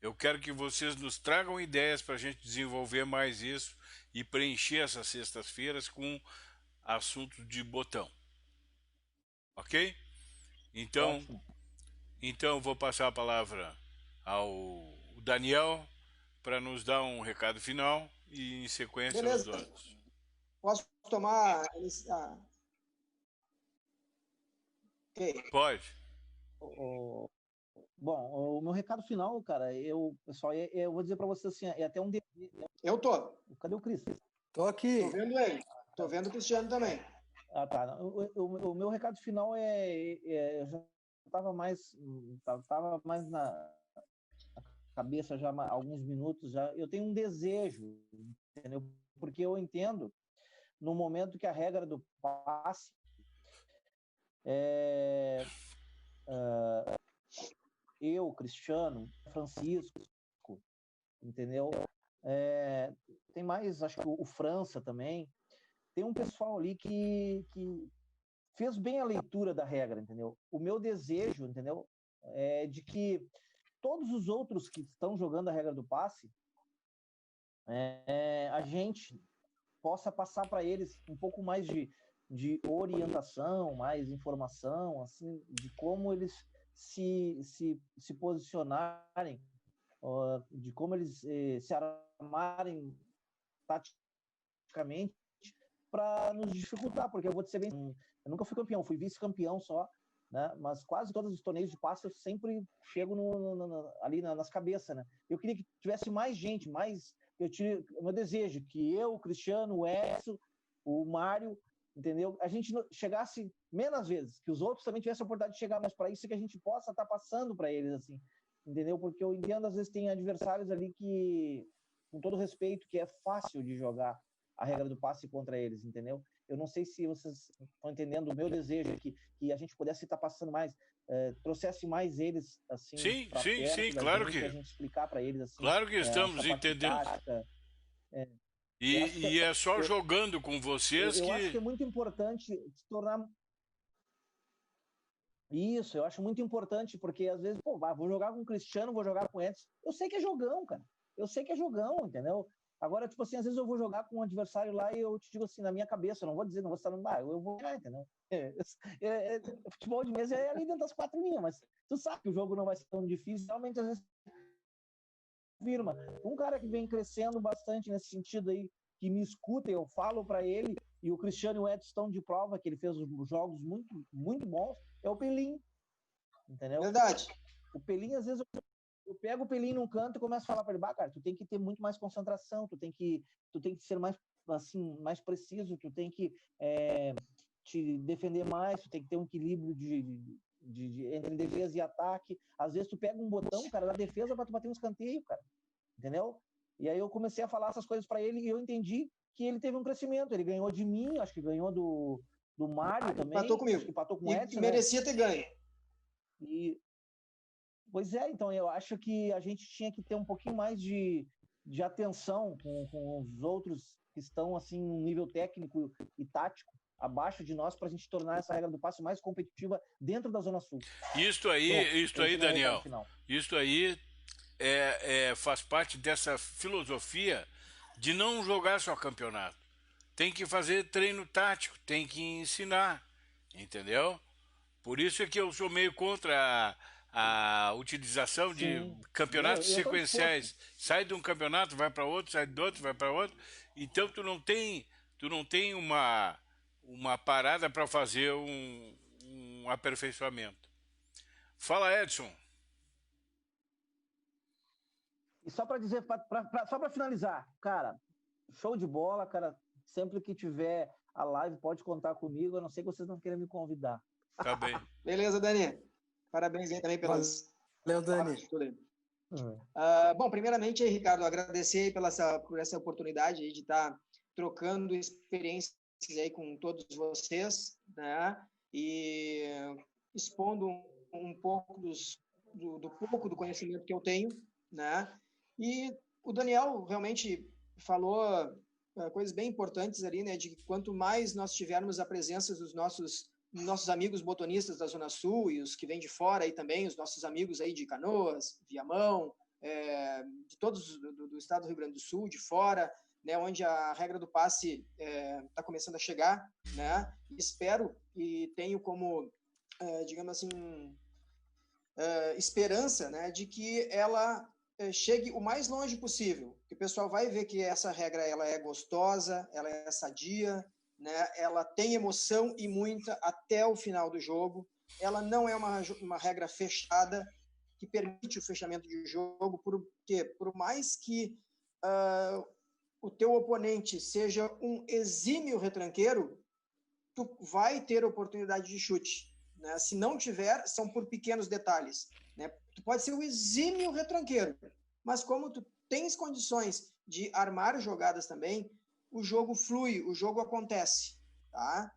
S1: Eu quero que vocês nos tragam ideias para a gente desenvolver mais isso e preencher essas sextas-feiras com assunto de botão. Ok? Então vou passar a palavra ao Daniel para nos dar um recado final e em sequência
S3: Beleza.
S1: os outros.
S3: Posso tomar... Okay.
S1: Pode.
S4: Bom, o meu recado final, cara, pessoal, eu vou dizer para vocês assim, é até um dever.
S3: Eu tô.
S4: Cadê o Cris?
S2: Tô aqui.
S3: Tô vendo ele. Tô vendo o Cristiano também.
S4: Ah, tá. O meu recado final eu já estava mais na cabeça já há alguns minutos já. Eu tenho um desejo, entendeu? Porque eu entendo no momento que a regra do passe eu, Cristiano, Francisco, entendeu? Tem mais, acho que o França também. Tem um pessoal ali que fez bem a leitura da regra, entendeu? O meu desejo, entendeu? É de que todos os outros que estão jogando a regra do passe, a gente possa passar para eles um pouco mais de orientação, mais informação, assim, de como eles se posicionarem, de como eles se armarem taticamente para nos dificultar, porque eu vou te ser bem, eu nunca fui campeão, fui vice-campeão só, né? Mas quase todos os torneios de passe eu sempre chego ali nas cabeças, né? Eu queria que tivesse mais gente, o meu desejo que eu, o Cristiano, o Edson, o Mário, entendeu? A gente chegasse menos vezes, que os outros também tivessem a oportunidade de chegar, mas para isso que a gente possa estar passando para eles, assim, entendeu? Porque eu entendo, às vezes tem adversários ali que, com todo respeito, que é fácil de jogar a regra do passe contra eles, entendeu? Eu não sei se vocês estão entendendo o meu desejo aqui, que a gente pudesse estar passando mais, trouxesse mais eles, assim,
S1: sim,
S4: perto,
S1: claro que
S4: a gente explicar para eles, assim,
S1: claro que estamos entendendo.
S4: Tática,
S1: e é só jogando com vocês
S4: eu acho que é muito importante se tornar... Isso, eu acho muito importante, porque às vezes, vou jogar com o Cristiano, vou jogar com o Edson. Eu sei que é jogão, cara. Eu sei que é jogão, entendeu? Agora, tipo assim, às vezes eu vou jogar com um adversário lá e eu te digo assim, na minha cabeça, eu não vou dizer, não vou estar no bar, eu vou ganhar, entendeu? Futebol de mesa é ali dentro das 4 linhas, mas tu sabe que o jogo não vai ser tão difícil, realmente às vezes firma. Um cara que vem crescendo bastante nesse sentido aí, que me escuta, eu falo para ele, e o Cristiano e o Edson estão de prova, que ele fez jogos muito, muito bons, é o Pelim, entendeu?
S3: Verdade.
S4: O Pelim, às vezes, eu pego o Pelim num canto e começo a falar para ele, cara, tu tem que ter muito mais concentração, tu tem que ser mais, assim, mais preciso, tu tem que te defender mais, tu tem que ter um equilíbrio entre defesa e ataque. Às vezes tu pega um botão, cara, da defesa para tu bater um escanteio, cara, entendeu? E aí eu comecei a falar essas coisas para ele e eu entendi que ele teve um crescimento, ele ganhou de mim, acho que ganhou do Mário também.
S3: Empatou comigo.
S4: Acho que empatou com o Edson,
S3: merecia ter ganho.
S4: Pois é, então eu acho que a gente tinha que ter um pouquinho mais de atenção com os outros que estão assim num nível técnico e tático abaixo de nós para a gente tornar essa regra do passe mais competitiva dentro da Zona Sul.
S1: Isto
S4: Pronto,
S1: aí,
S4: esse é meu recado
S1: Daniel,
S4: final.
S1: isto aí faz parte dessa filosofia de não jogar só campeonato. Tem que fazer treino tático, tem que ensinar, entendeu? Por isso é que eu sou meio contra a utilização de
S4: Sim,
S1: campeonatos
S4: eu estou disposto.
S1: sequenciais. Sai de um campeonato, vai para outro, sai do outro, vai para outro. Então tu não tem uma parada para fazer um aperfeiçoamento. Fala, Edson.
S4: E só para dizer, só para finalizar, cara, show de bola, cara. Sempre que tiver a live, pode contar comigo. A não ser que vocês não queiram me convidar.
S1: Tá bem.
S3: Beleza, Dani. Parabéns aí também pelas.
S2: Valeu, Dani.
S3: Bom, primeiramente, aí, Ricardo, agradecer por essa oportunidade aí de estar trocando experiências aí com todos vocês, né? E expondo um pouco do pouco do conhecimento que eu tenho, né? E o Daniel realmente falou coisas bem importantes ali, né? De que quanto mais nós tivermos a presença dos nossos amigos botonistas da Zona Sul e os que vêm de fora aí também, os nossos amigos aí de Canoas, Viamão, de todos do estado do Rio Grande do Sul, de fora, né? Onde a regra do passe está começando a chegar, né? Espero e tenho como, digamos assim, esperança, né? De que ela chegue o mais longe possível, que o pessoal vai ver que essa regra ela é gostosa, ela é sadia, né? Ela tem emoção e muita até o final do jogo. Ela não é uma regra fechada que permite o fechamento de jogo, porque por mais que o teu oponente seja um exímio retranqueiro, tu vai ter oportunidade de chute, né? Se não tiver, são por pequenos detalhes, né? Tu pode ser um exímio retranqueiro, mas como tu tens condições de armar jogadas também, o jogo flui, o jogo acontece, tá?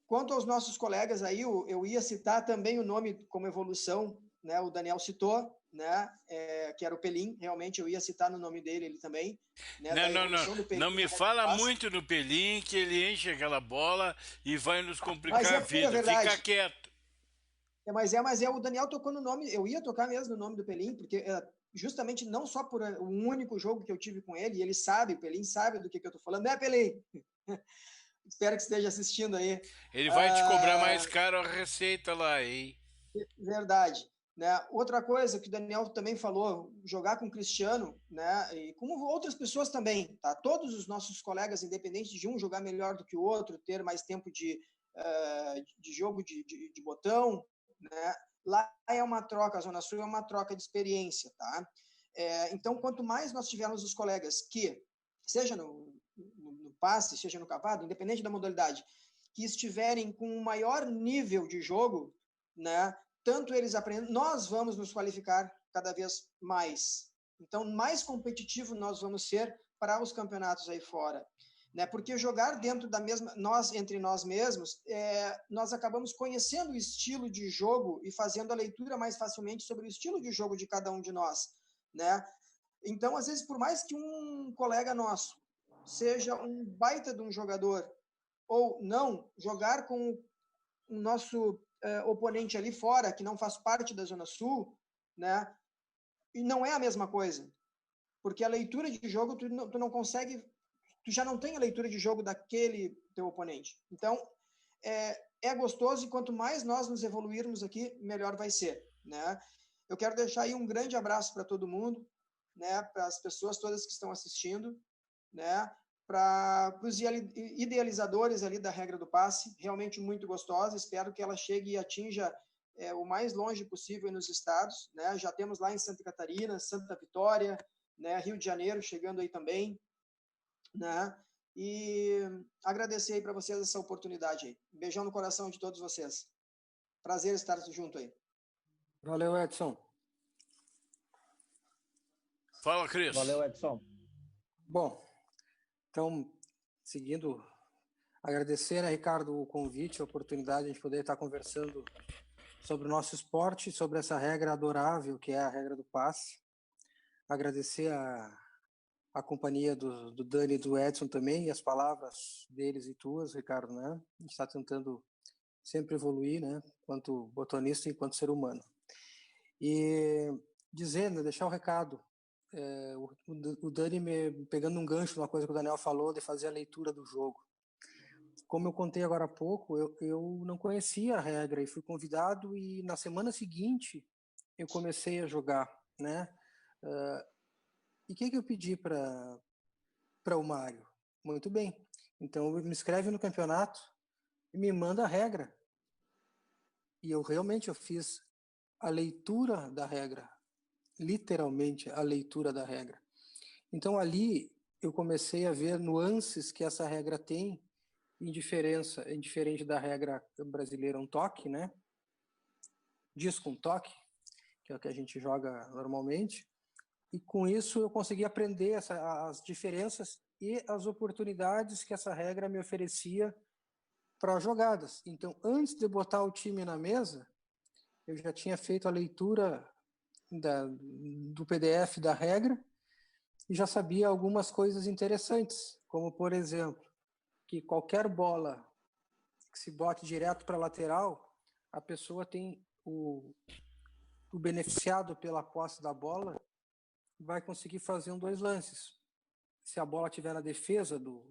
S3: Quanto aos nossos colegas aí, eu ia citar também o nome como evolução, né? O Daniel citou, né? Que era o Pelim, realmente eu ia citar no nome dele, ele também. Né?
S1: Não me fala muito no Pelim, que ele enche aquela bola e vai nos complicar a vida. Fica quieto.
S3: Mas o Daniel tocou no nome, eu ia tocar mesmo no nome do Pelim, porque justamente não só por um único jogo que eu tive com ele, e ele sabe, o Pelim sabe do que eu tô falando, né, Pelim? Espero que esteja assistindo aí.
S1: Ele vai te cobrar mais caro a receita lá, hein?
S3: Verdade. Né? Outra coisa que o Daniel também falou, jogar com o Cristiano, né? E com outras pessoas também, tá? Todos os nossos colegas, independente de um jogar melhor do que o outro, ter mais tempo de jogo de botão, né? Lá é uma troca, a Zona Sul é uma troca de experiência, tá? Então, quanto mais nós tivermos os colegas que, seja no passe, seja no cavado, independente da modalidade, que estiverem com um maior nível de jogo, né? Tanto eles aprendem, nós vamos nos qualificar cada vez mais. Então, mais competitivo nós vamos ser para os campeonatos aí fora. Né? Porque jogar dentro da mesma, entre nós mesmos, nós acabamos conhecendo o estilo de jogo e fazendo a leitura mais facilmente sobre o estilo de jogo de cada um de nós. Né? Então, às vezes, por mais que um colega nosso seja um baita de um jogador ou não, jogar com o nosso oponente ali fora, que não faz parte da Zona Sul, né? E não é a mesma coisa. Porque a leitura de jogo, tu não consegue, tu já não tem a leitura de jogo daquele teu oponente. Então, é gostoso e quanto mais nós nos evoluirmos aqui, melhor vai ser, né? Eu quero deixar aí um grande abraço para todo mundo, né? Para as pessoas todas que estão assistindo, né? Para os idealizadores ali da regra do passe, realmente muito gostosa, espero que ela chegue e atinja o mais longe possível nos estados, né? Já temos lá em Santa Catarina, Santa Vitória, né? Rio de Janeiro chegando aí também, né? E agradecer aí para vocês essa oportunidade aí. Um beijão no coração de todos vocês. Prazer estar junto aí.
S2: Valeu, Edson.
S1: Fala, Cris.
S4: Valeu, Edson.
S2: Bom, então, seguindo, agradecer, né, Ricardo, o convite, a oportunidade de a gente poder estar conversando sobre o nosso esporte, sobre essa regra adorável que é a regra do passe. Agradecer a companhia do Dani e do Edson também, e as palavras deles e tuas, Ricardo, né? A gente está tentando sempre evoluir, né? Enquanto botonista e enquanto ser humano. E dizendo, deixar o recado, o Dani pegando um gancho numa coisa que o Daniel falou, de fazer a leitura do jogo. Como eu contei agora há pouco, eu não conhecia a regra e fui convidado, e na semana seguinte eu comecei a jogar, né? E o que eu pedi para o Mário? Muito bem, então me inscreve no campeonato e me manda a regra. E eu fiz a leitura da regra, literalmente a leitura da regra. Então ali eu comecei a ver nuances que essa regra tem, indiferente da regra brasileira, um toque, né? Disco um toque, que é o que a gente joga normalmente. E com isso eu consegui aprender as diferenças e as oportunidades que essa regra me oferecia para jogadas. Então, antes de botar o time na mesa, eu já tinha feito a leitura do PDF da regra e já sabia algumas coisas interessantes, como, por exemplo, que qualquer bola que se bote direto para a lateral, a pessoa tem o beneficiado pela posse da bola vai conseguir fazer 2 lances. Se a bola estiver na defesa do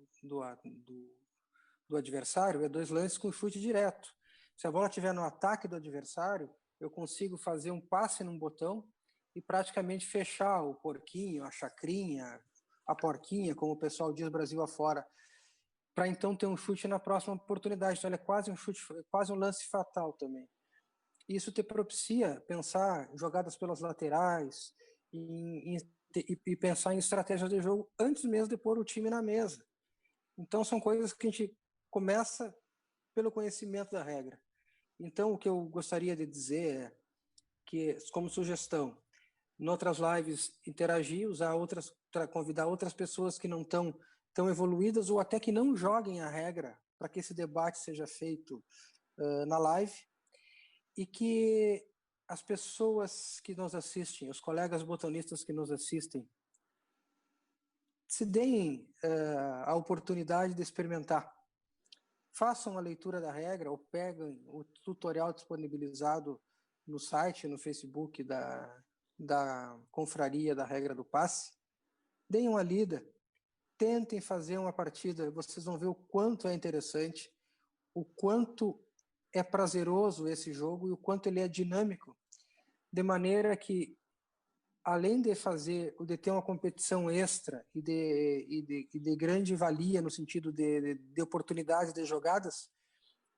S2: adversário, é 2 lances com chute direto. Se a bola estiver no ataque do adversário, eu consigo fazer um passe num botão e praticamente fechar o porquinho, a chacrinha, a porquinha, como o pessoal diz Brasil afora, para então ter um chute na próxima oportunidade. Então, ele é quase um chute, quase um lance fatal também. Isso te propicia pensar jogadas pelas laterais e pensar em estratégias de jogo antes mesmo de pôr o time na mesa. Então, são coisas que a gente começa pelo conhecimento da regra. Então, o que eu gostaria de dizer é que, como sugestão, em outras lives, interagir, convidar outras pessoas que não estão tão evoluídas ou até que não joguem a regra para que esse debate seja feito na live, e que as pessoas que nos assistem, os colegas botonistas que nos assistem, se deem a oportunidade de experimentar. Façam a leitura da regra ou peguem o tutorial disponibilizado no site, no Facebook da Confraria da Regra do Passe. Deem uma lida, tentem fazer uma partida, vocês vão ver o quanto é interessante, o quanto é prazeroso esse jogo e o quanto ele é dinâmico, de maneira que, além de ter uma competição extra e de grande valia no sentido de oportunidades de jogadas,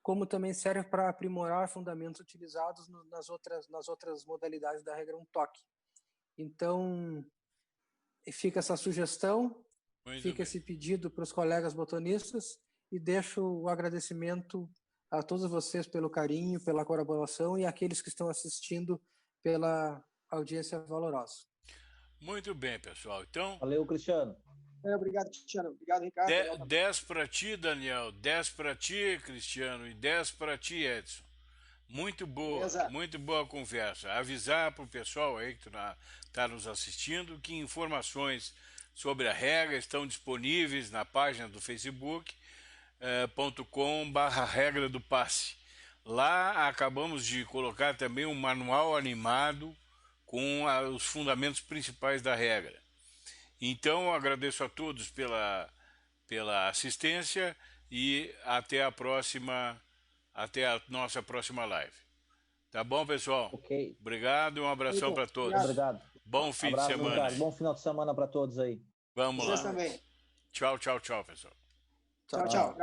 S2: como também serve para aprimorar fundamentos utilizados nas outras modalidades da regra um toque. Então, fica essa sugestão, fica esse pedido para os colegas botonistas e deixo o agradecimento a todos vocês pelo carinho, pela colaboração e aqueles que estão assistindo pela audiência valorosa.
S1: Muito bem, pessoal. Então,
S4: valeu, Cristiano.
S3: Obrigado, Cristiano. Obrigado, Ricardo.
S1: 10 para ti, Daniel, 10 para ti, Cristiano, e 10 para ti, Edson. Muito boa conversa. Avisar para o pessoal aí que está nos assistindo que informações sobre a regra estão disponíveis na página do Facebook, .com/regra do passe. Lá acabamos de colocar também um manual animado com os fundamentos principais da regra. Então, agradeço a todos pela assistência e até a nossa próxima live. Tá bom, pessoal?
S4: Ok.
S1: Obrigado e um abração para todos.
S4: Obrigado.
S1: Bom fim de semana.
S4: Ricardo. Bom final de semana para todos aí.
S1: Vamos lá.
S3: Vocês também.
S1: Tchau, pessoal.
S3: Tchau.